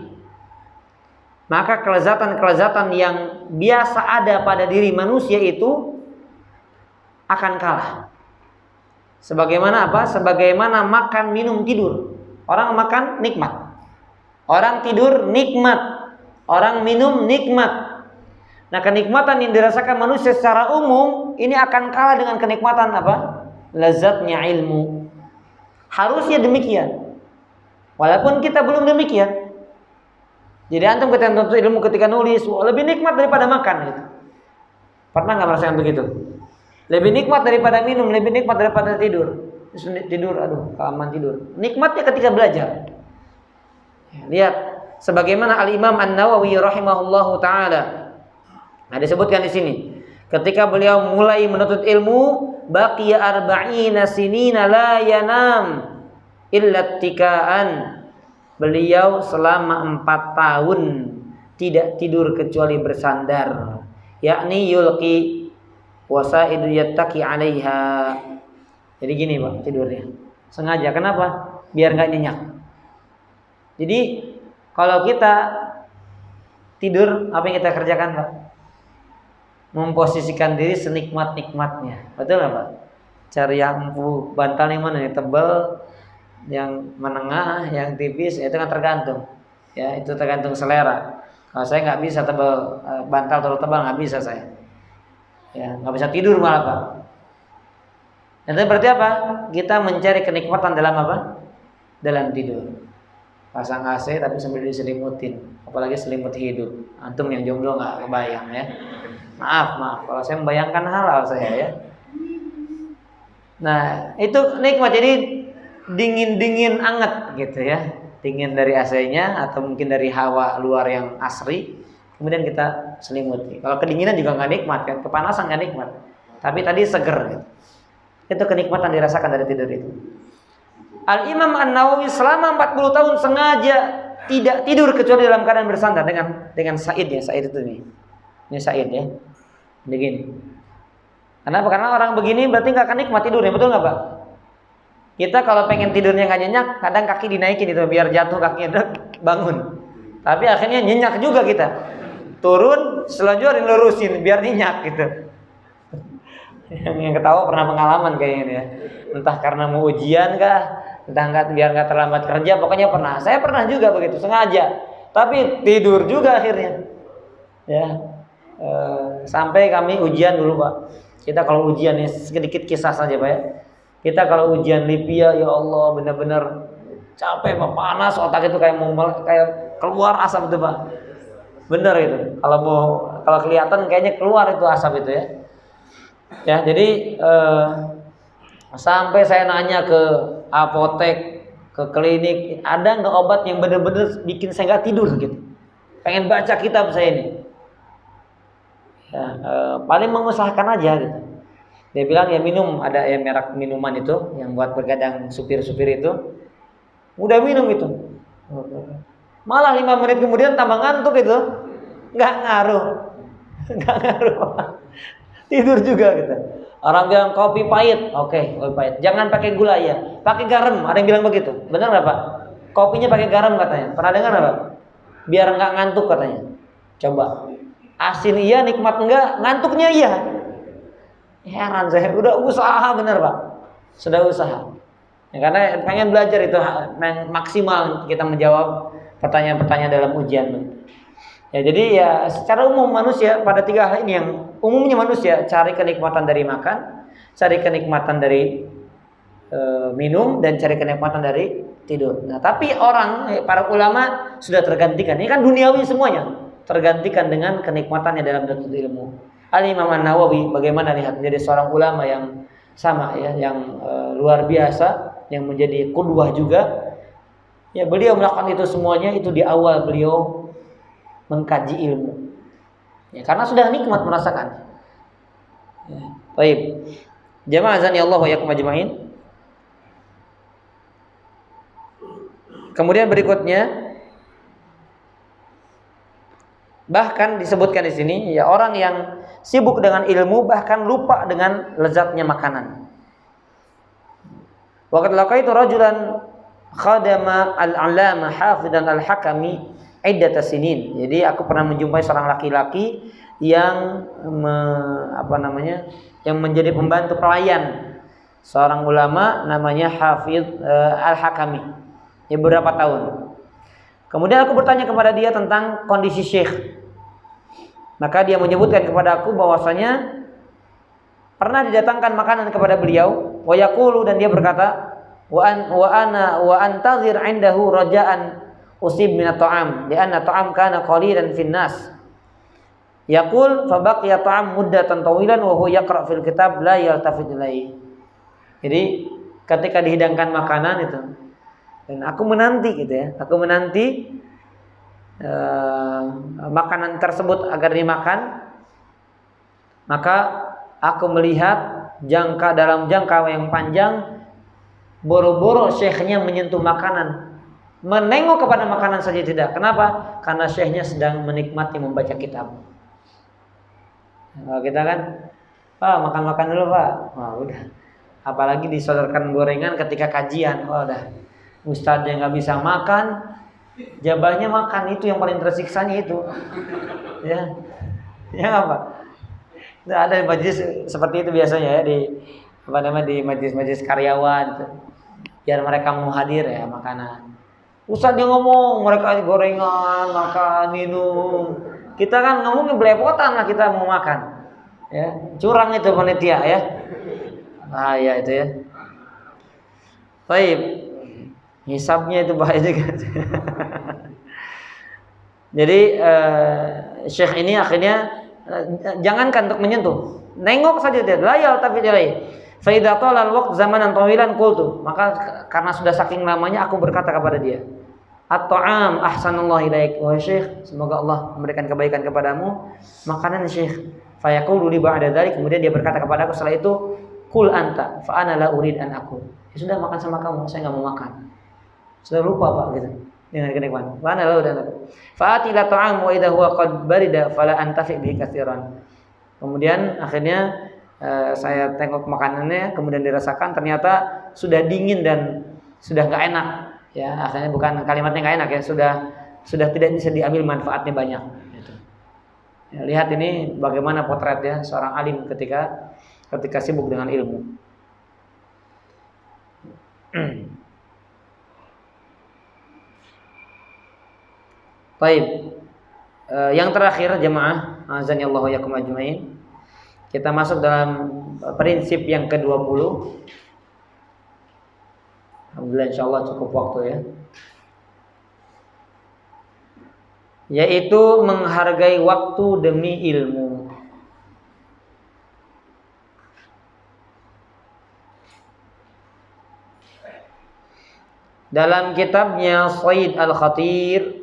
maka kelezatan-kelezatan yang biasa ada pada diri manusia itu akan kalah. Sebagaimana apa? Sebagaimana makan, minum, tidur. Orang makan nikmat, orang tidur nikmat, orang minum nikmat. Nah, kenikmatan yang dirasakan manusia secara umum ini akan kalah dengan kenikmatan apa? Lazatnya ilmu. Harusnya demikian. Walaupun kita belum demikian. Jadi antum ketika menuntut ilmu, ketika nulis, lebih nikmat daripada makan gitu. Pernah nggak merasakan begitu? Lebih nikmat daripada minum, lebih nikmat daripada tidur. Tidur, aduh, kelamaan tidur. Nikmatnya ketika belajar. Lihat, sebagaimana Al-Imam An-Nawawi rahimahullahu taala. Nah, disebutkan di sini, ketika beliau mulai menuntut ilmu, baqiya arba'ina sinina la yanam illa tikaan. Beliau selama 4 tahun tidak tidur kecuali bersandar, yakni yulqi wasaidu yattaqi 'alaiha. Jadi gini Pak tidurnya. Sengaja, kenapa? Biar enggak nyenyak. Jadi kalau kita tidur, apa yang kita kerjakan Pak? Memposisikan diri senikmat-nikmatnya. Betul nggak Pak? Cari yang empuk, bantal yang mana yang tebal, yang menengah, yang tipis, itu kan tergantung. Ya, itu tergantung selera. Kalau saya nggak bisa tebal, bantal terlalu tebal nggak bisa saya. Ya, nggak bisa tidur malah Pak. Itu berarti apa? Kita mencari kenikmatan dalam apa? Dalam tidur. Pasang AC tapi sambil diselimutin, apalagi selimut hidup. Antum yang jomblo nggak kebayang ya. Maaf, kalau saya membayangkan halal saya ya. Nah, itu nikmat. Jadi dingin-dingin anget gitu ya. Dingin dari AC-nya atau mungkin dari hawa luar yang asri. Kemudian kita selimuti. Kalau kedinginan juga nggak nikmat kan, kepanasan nggak nikmat. Tapi tadi seger gitu. Itu kenikmatan dirasakan dari tidur itu. Al-Imam An-Nawawi selama 40 tahun sengaja tidak tidur kecuali dalam keadaan bersandar dengan Said ya. Said itu nih. Ini Said ya. Begini. Kenapa? Karena orang begini berarti nggak akan nikmat tidurnya, betul nggak Pak? Kita kalau pengen tidurnya nggak nyenyak, kadang kaki dinaikin itu biar jatuh kakinya bangun. Tapi akhirnya nyenyak juga kita. Turun, selanjutnya dilurusin biar nyenyak gitu. Yang ketawa pernah pengalaman kayaknya ya. Entah karena mau ujian kah, entah biar nggak terlambat kerja, pokoknya pernah. Saya pernah juga begitu, sengaja. Tapi tidur juga akhirnya. Ya. Sampai kami ujian dulu Pak. Kita kalau ujian ini sedikit kisah saja Pak ya. Kita kalau ujian Lipia, ya Allah benar-benar capek Pak, panas otak itu kayak keluar asap itu Pak. Bener itu. Kalau kelihatan kayaknya keluar itu asap itu ya. Ya, jadi sampai saya nanya ke apotek, ke klinik, ada nggak obat yang benar-benar bikin saya nggak tidur gitu. Pengen baca kitab saya ini. Ya, paling mengusahakan aja gitu. Dia bilang ya minum, ada ya merek minuman itu yang buat bergadang supir-supir itu. Udah minum itu. Malah 5 menit kemudian tambah ngantuk itu. Nggak ngaruh. Tidur juga gitu. Orang bilang kopi pahit, oke, kopi pahit. Jangan pakai gula ya, pakai garam. Ada yang bilang begitu, benar nggak Pak? Kopinya pakai garam katanya. Pernah dengar nggak Pak? Biar nggak ngantuk katanya. Coba. Asin iya, nikmat enggak, ngantuknya iya. Heran saya, udah usaha bener Pak, sudah usaha. Ya, karena pengen belajar itu maksimal kita menjawab pertanyaan-pertanyaan dalam ujian. Ya, jadi ya secara umum manusia pada 3 hal ini yang umumnya manusia cari kenikmatan dari makan, cari kenikmatan dari minum, dan cari kenikmatan dari tidur. Nah, tapi para ulama sudah tergantikan. Ini kan duniawi semuanya, tergantikan dengan kenikmatannya dalam menuntut ilmu. Al-Imam An-Nawawi bagaimana lihat menjadi seorang ulama yang sama ya, yang luar biasa, yang menjadi qudwah juga. Ya, beliau melakukan itu semuanya itu di awal beliau mengkaji ilmu. Ya, karena sudah nikmat merasakan. Ya. Baik. Jamaah azan ya Allah wa yakum ajmain. Kemudian berikutnya bahkan disebutkan di sini ya orang yang sibuk dengan ilmu bahkan lupa dengan lezatnya makanan. Wa qad laqaitu rajulan khadama al-'allama hafidhan al-hakami iddat sinin. Jadi aku pernah menjumpai seorang laki-laki yang yang menjadi pembantu pelayan seorang ulama namanya Hafidh al-Hakami. Ya beberapa tahun. Kemudian aku bertanya kepada dia tentang kondisi syekh. Maka dia menyebutkan kepada aku bahwasanya pernah didatangkan makanan kepada beliau, wa yaqulu, dan dia berkata, wa antazir 'indahu raja'an usib min at-ta'am, li'anna at-ta'am kana qalilan fin nas. Yaqul fa baqiya ta'am muddatan tawilan wa huwa yaqra' fil kitab la yaltafit ilaihi. Jadi ketika dihidangkan makanan itu dan aku menanti gitu ya. Aku menanti makanan tersebut agar dimakan. Maka aku melihat dalam jangka yang panjang boro-boro syekhnya menyentuh makanan. Menengok kepada makanan saja tidak. Kenapa? Karena syekhnya sedang menikmati membaca kitab. Nah, kita kan, Pak makan-makan dulu Pak. Wah udah. Apalagi disodorkan gorengan ketika kajian. Wah udah. Ustadz yang nggak bisa makan, jabahnya makan, itu yang paling tersiksanya itu. Ya, ya apa? Nah, ada majlis seperti itu biasanya ya di di majlis-majlis karyawan itu. Biar mereka mau hadir ya makanan. Ustadz yang ngomong, mereka gorengan, makan, minum. Kita kan ngomongnya belepotan lah kita mau makan. Ya, curang itu panitia ya. Bahaya itu ya. Baik. Hisabnya itu bahaya juga. Jadi syekh ini akhirnya jangankan untuk menyentuh, nengok saja dia, layal tapi jalai. Fa idza tala al-waqt zamanan tawilan qultu, maka karena sudah saking lamanya aku berkata kepada dia, at-ta'am ahsanallahu ilaik, wahai syekh, semoga Allah memberikan kebaikan kepadamu, makanan syekh. Fa yaqulu li ba'da dzalik, kemudian dia berkata kepada aku setelah itu, kul anta fa ana la urid an aku. Ya sudah, makan sama kamu, saya enggak mau makan. Sudah lupa Pak gitu. Dengan kenikmatan. Wa ana la urid an aku. Fa atila ta'am wa idza huwa qad barida fala antafi bihi katsiran. Kemudian akhirnya saya tengok makanannya, kemudian dirasakan ternyata sudah dingin dan sudah enggak enak. Ya, akhirnya bukan kalimatnya enggak enak ya, sudah tidak bisa diambil manfaatnya banyak gitu. Ya, lihat ini bagaimana potret ya seorang alim ketika sibuk dengan ilmu. Baik. Yang terakhir jemaah, azanillahu yakum ajmain. Kita masuk dalam prinsip yang ke-20. Alhamdulillah insyaallah cukup waktu ya. Yaitu menghargai waktu demi ilmu. Dalam kitabnya Said Al-Khatir,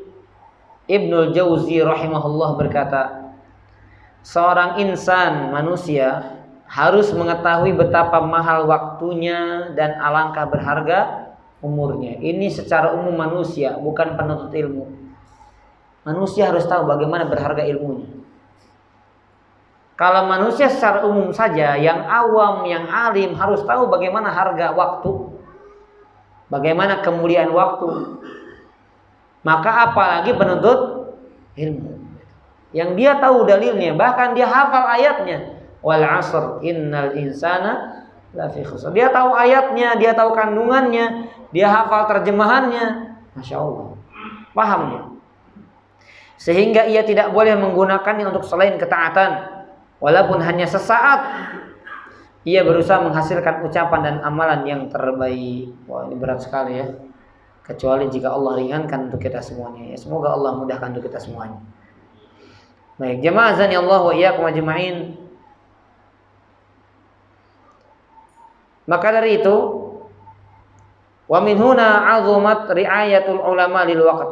Ibnul Jauzi rahimahullah berkata, seorang insan manusia harus mengetahui betapa mahal waktunya dan alangkah berharga umurnya. Ini secara umum manusia, bukan penuntut ilmu. Manusia harus tahu bagaimana berharga ilmunya. Kalau manusia secara umum saja, yang awam, yang alim harus tahu bagaimana harga waktu, bagaimana kemuliaan waktu. Maka apalagi penuntut ilmu yang dia tahu dalilnya, bahkan dia hafal ayatnya. Wal 'asr innal insana lafi khusr. Dia tahu ayatnya, dia tahu kandungannya, dia hafal terjemahannya. Masya Allah, paham dia. Sehingga ia tidak boleh menggunakannya untuk selain ketaatan, walaupun hanya sesaat. Ia berusaha menghasilkan ucapan dan amalan yang terbaik. Wah, ini berat sekali ya. Kecuali jika Allah ringankan untuk kita semuanya. Ya, semoga Allah mudahkan untuk kita semuanya. Baik, jemaah azan ya Allah wa iyyakum ajma'in. Maka dari itu, Wa min huna 'azumat ri'ayatul ulama lil waqt.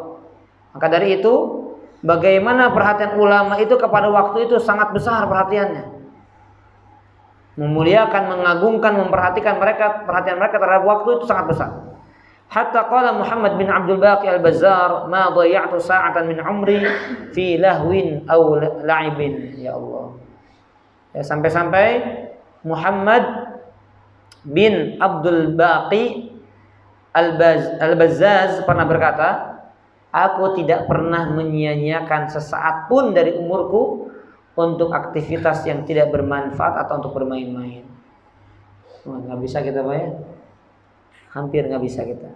Maka dari itu, bagaimana perhatian ulama itu kepada waktu itu sangat besar perhatiannya. Memuliakan, mengagungkan, memperhatikan perhatian mereka terhadap waktu itu sangat besar. Hatta qala Muhammad bin Abdul Baqi Al-Bazzar, "Ma dhayya'tu sa'atan min umri fi lahwin aw la'ibin." Ya Allah. Ya, sampai-sampai Muhammad bin Abdul Baqi Al-Bazzaz pernah berkata, "Aku tidak pernah menyia-nyiakan sesaat pun dari umurku untuk aktivitas yang tidak bermanfaat atau untuk bermain-main." Nggak bisa kita bayar, hampir nggak bisa kita.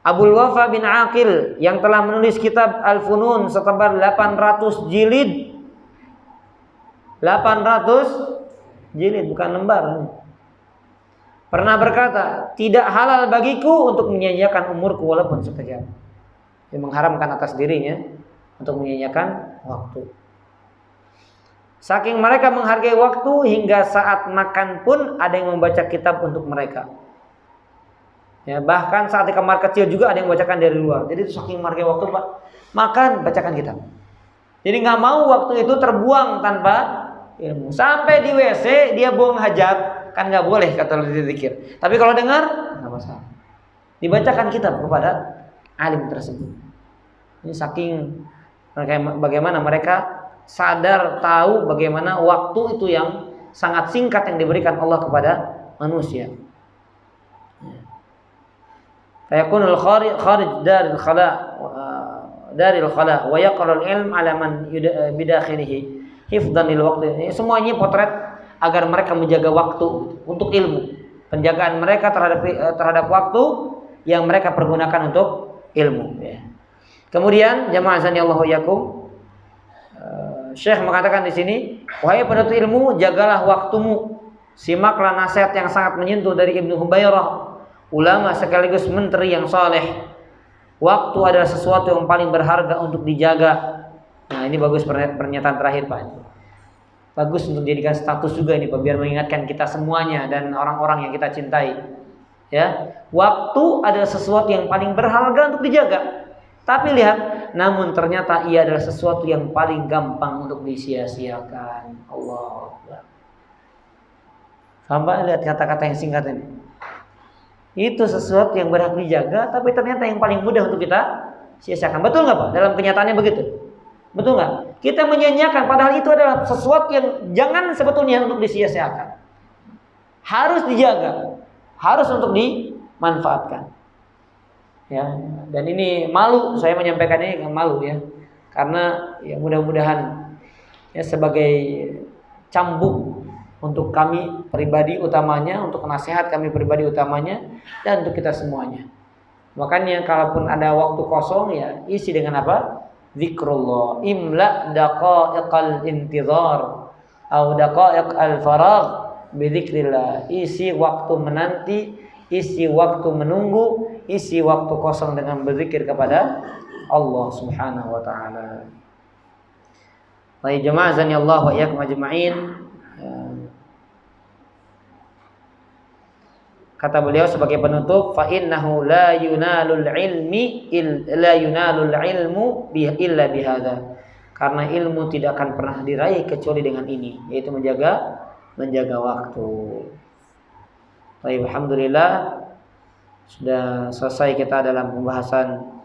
Abul Wafa bin Aqil yang telah menulis kitab Al-Funun setebal 800 jilid, 800 jilid bukan lembar, pernah berkata, "Tidak halal bagiku untuk menyia-nyiakan umurku walaupun sekejap." Dia mengharamkan atas dirinya untuk menyia-nyiakan waktu. Saking mereka menghargai waktu hingga saat makan pun ada yang membaca kitab untuk mereka. Ya, bahkan saat di kamar kecil juga ada yang membacakan dari luar. Jadi saking menghargai waktu, Pak, makan bacakan kitab. Jadi nggak mau waktu itu terbuang tanpa ilmu. Sampai di WC dia buang hajat, kan nggak boleh kata zikir. Tapi kalau dengar nggak masalah. Dibacakan kitab kepada alim tersebut. Ini saking bagaimana mereka sadar tahu bagaimana waktu itu yang sangat singkat yang diberikan Allah kepada manusia. Fayakunul kharij daril khala wa yaqra'ul ilm ala man bidakhilihi hifdhan lil waqti. Semuanya potret agar mereka menjaga waktu untuk ilmu. Penjagaan mereka terhadap waktu yang mereka pergunakan untuk ilmu. Kemudian jamaah azanillahu yakum, Syekh mengatakan di sini, "Wahai penuntut ilmu, jagalah waktumu. Simaklah nasihat yang sangat menyentuh dari Ibnu Hubairah, ulama sekaligus menteri yang saleh. Waktu adalah sesuatu yang paling berharga untuk dijaga." Nah, ini bagus pernyataan terakhir, Pak. Bagus untuk dijadikan status juga ini, Pak, biar mengingatkan kita semuanya dan orang-orang yang kita cintai. Ya, waktu adalah sesuatu yang paling berharga untuk dijaga. Tapi lihat, namun ternyata ia adalah sesuatu yang paling gampang untuk disia-siakan. Allah Akbar. Sampai lihat kata-kata yang singkat ini. Itu sesuatu yang berhak dijaga, tapi ternyata yang paling mudah untuk kita sia-siakan. Betul nggak, Pak? Dalam kenyataannya begitu. Betul nggak? Kita menyia-nyiakan, padahal itu adalah sesuatu yang jangan sebetulnya untuk disia-siakan. Harus dijaga, harus untuk dimanfaatkan. Ya, dan ini malu saya menyampaikan ini, malu ya, karena ya mudah-mudahan ya sebagai cambuk untuk kami pribadi utamanya, untuk nasihat kami pribadi utamanya, dan untuk kita semuanya. Makanya kalaupun ada waktu kosong ya isi dengan apa? Zikrullah. Imla daqaiqal intizar atau daqaiq al-faragh bi dzikrillah. Isi waktu menanti, isi waktu menunggu, isi waktu kosong dengan berzikir kepada Allah Subhanahu wa taala. Baik jemaah azanillah wa iyyakum ajma'in. Kata beliau sebagai penutup, fa innahu la yunalul ilmu illa bihadza. Karena ilmu tidak akan pernah diraih kecuali dengan ini, yaitu menjaga waktu. Baik, alhamdulillah sudah selesai kita dalam pembahasan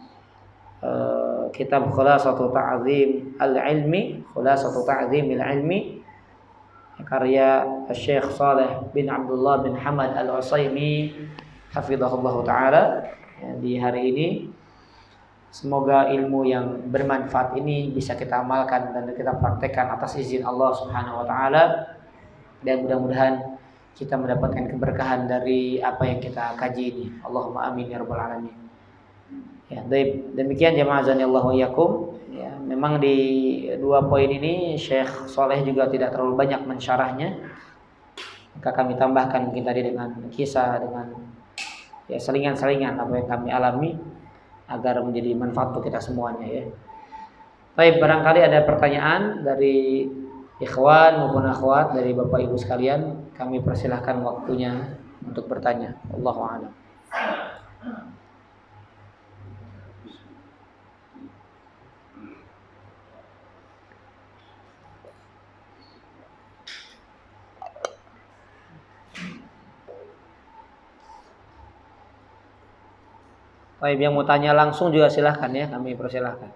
kitab Khulasatul Ta'zim al-Ilmi, Khulasatul Ta'zim al-Ilmi, karya Syekh Saleh bin Abdullah bin Hamad Al-Utsaimin hafizahullah taala. Di hari ini semoga ilmu yang bermanfaat ini bisa kita amalkan dan kita praktekkan atas izin Allah Subhanahu wa taala, dan mudah-mudahan kita mendapatkan keberkahan dari apa yang kita kaji ini. Allahumma amin ya rabbal alamin. Ya, demikian jemaah azanillahu wa iyyakum. Ya, memang di dua poin ini Syekh Saleh juga tidak terlalu banyak mensyarahnya. Maka kami tambahkan mungkin tadi dengan kisah, dengan ya selingan-selingan apa yang kami alami agar menjadi manfaat untuk kita semuanya ya. Baik, barangkali ada pertanyaan dari ikhwan maupun akhwat, dari Bapak Ibu sekalian, kami persilahkan waktunya untuk bertanya. Allahu a'lam. Baik, yang mau tanya langsung juga silahkan ya, kami persilahkan.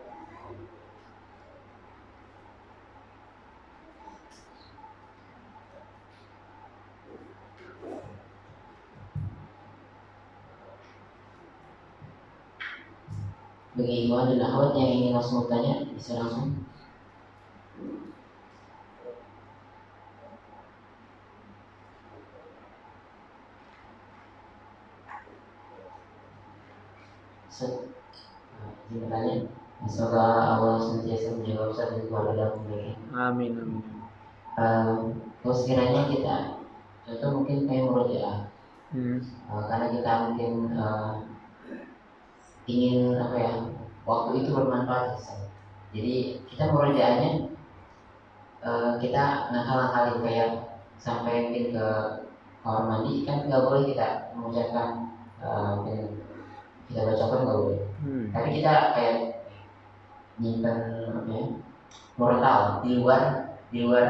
Bagi ikhwan dan akhwat yang ingin langsung bertanya, bisa langsung. Izin bertanya. Semoga Allah senantiasa menjaga Ustaz dan keluarga dalam kebaikan. Amin, amin. Kalau sekiranya kita, contoh mungkin kayak murojaah, karena kita mungkin ingin apa ya, waktu itu bermanfaat. Jadi kita murojaahnya kita ngakal-ngakalin kayak sampai mungkin ke kamar mandi, kan nggak boleh kita mengucapkan mungkin kita bacakan nggak boleh. Tapi kita kayak nyimpan apa ya, murotal di luar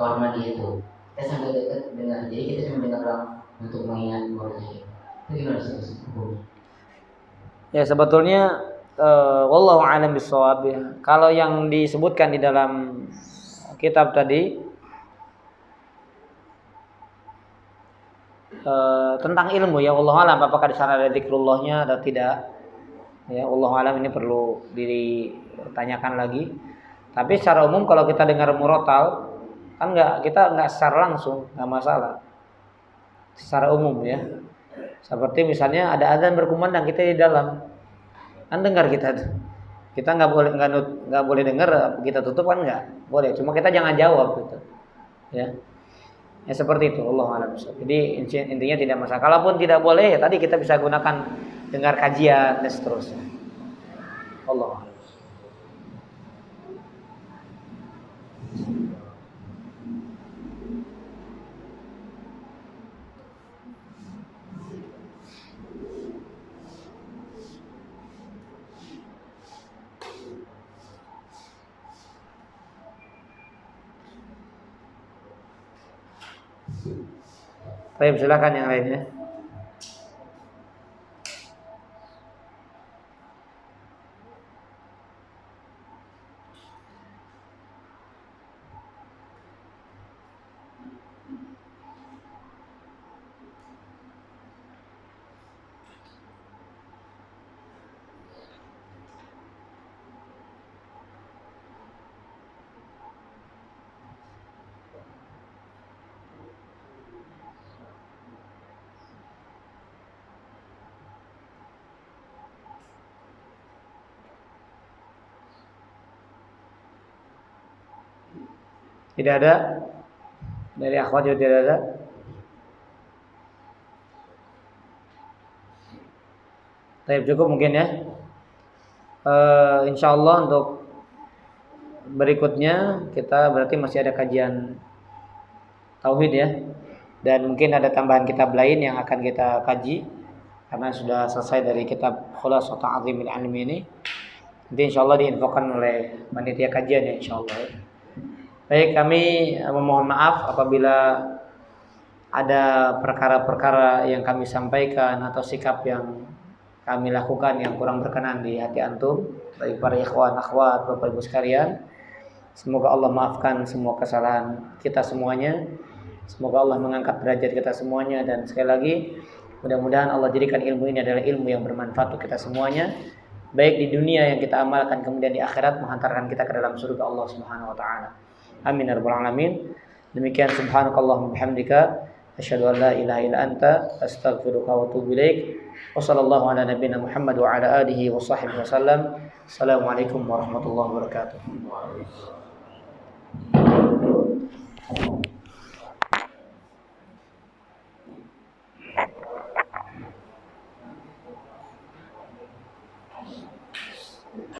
kamar mandi itu. Kita sambil dekat dengar, jadi kita cuma dengar doang untuk mengingat murotal. Itu gimana sih hukumnya? Ya sebetulnya wallahu a'lam bishawab ya. Kalau yang disebutkan di dalam kitab tadi tentang ilmu ya, Allah alam apakah di sana ada zikrullahnya atau tidak. Ya, Allah alam ini perlu ditanyakan lagi. Tapi secara umum kalau kita dengar murotal kan kita nggak secara langsung, nggak masalah. Secara umum ya. Seperti misalnya ada azan berkumandang, kita di dalam, kan dengar kita tuh. Kita nggak boleh dengar, kita tutup kan nggak boleh. Cuma kita jangan jawab gitu. Ya. Ya seperti itu, Allah alam. Jadi intinya tidak masalah. Kalaupun tidak boleh, ya tadi kita bisa gunakan dengar kajian dan seterusnya. Allah alam. Baik, silakan yang lainnya. Tidak ada? Dari akhwat juga tidak ada? Baik, cukup mungkin ya. Insyaallah untuk berikutnya kita berarti masih ada kajian tauhid ya. Dan mungkin ada tambahan kitab lain yang akan kita kaji karena sudah selesai dari kitab Khulasatu Azimil Ilmi ini. Nanti insyaallah diinfokan oleh panitia kajian ya insyaallah. Baik, kami memohon maaf apabila ada perkara-perkara yang kami sampaikan atau sikap yang kami lakukan yang kurang berkenan di hati antum, baik para ikhwan, akhwat, Bapak Ibu sekalian. Semoga Allah maafkan semua kesalahan kita semuanya. Semoga Allah mengangkat derajat kita semuanya, dan sekali lagi mudah-mudahan Allah jadikan ilmu ini adalah ilmu yang bermanfaat untuk kita semuanya, baik di dunia yang kita amalkan, kemudian di akhirat menghantarkan kita ke dalam surga Allah Subhanahu wa taala. Amin ya rabbal alamin. Demikian subhanakallahumma bihamdika asyhadu an la ilaha illa anta astaghfiruka wa atubu ilaik. Wa sallallahu ala nabiyyina Muhammad wa ala alihi wa sahbihi wasallam. Assalamualaikum warahmatullahi wabarakatuh.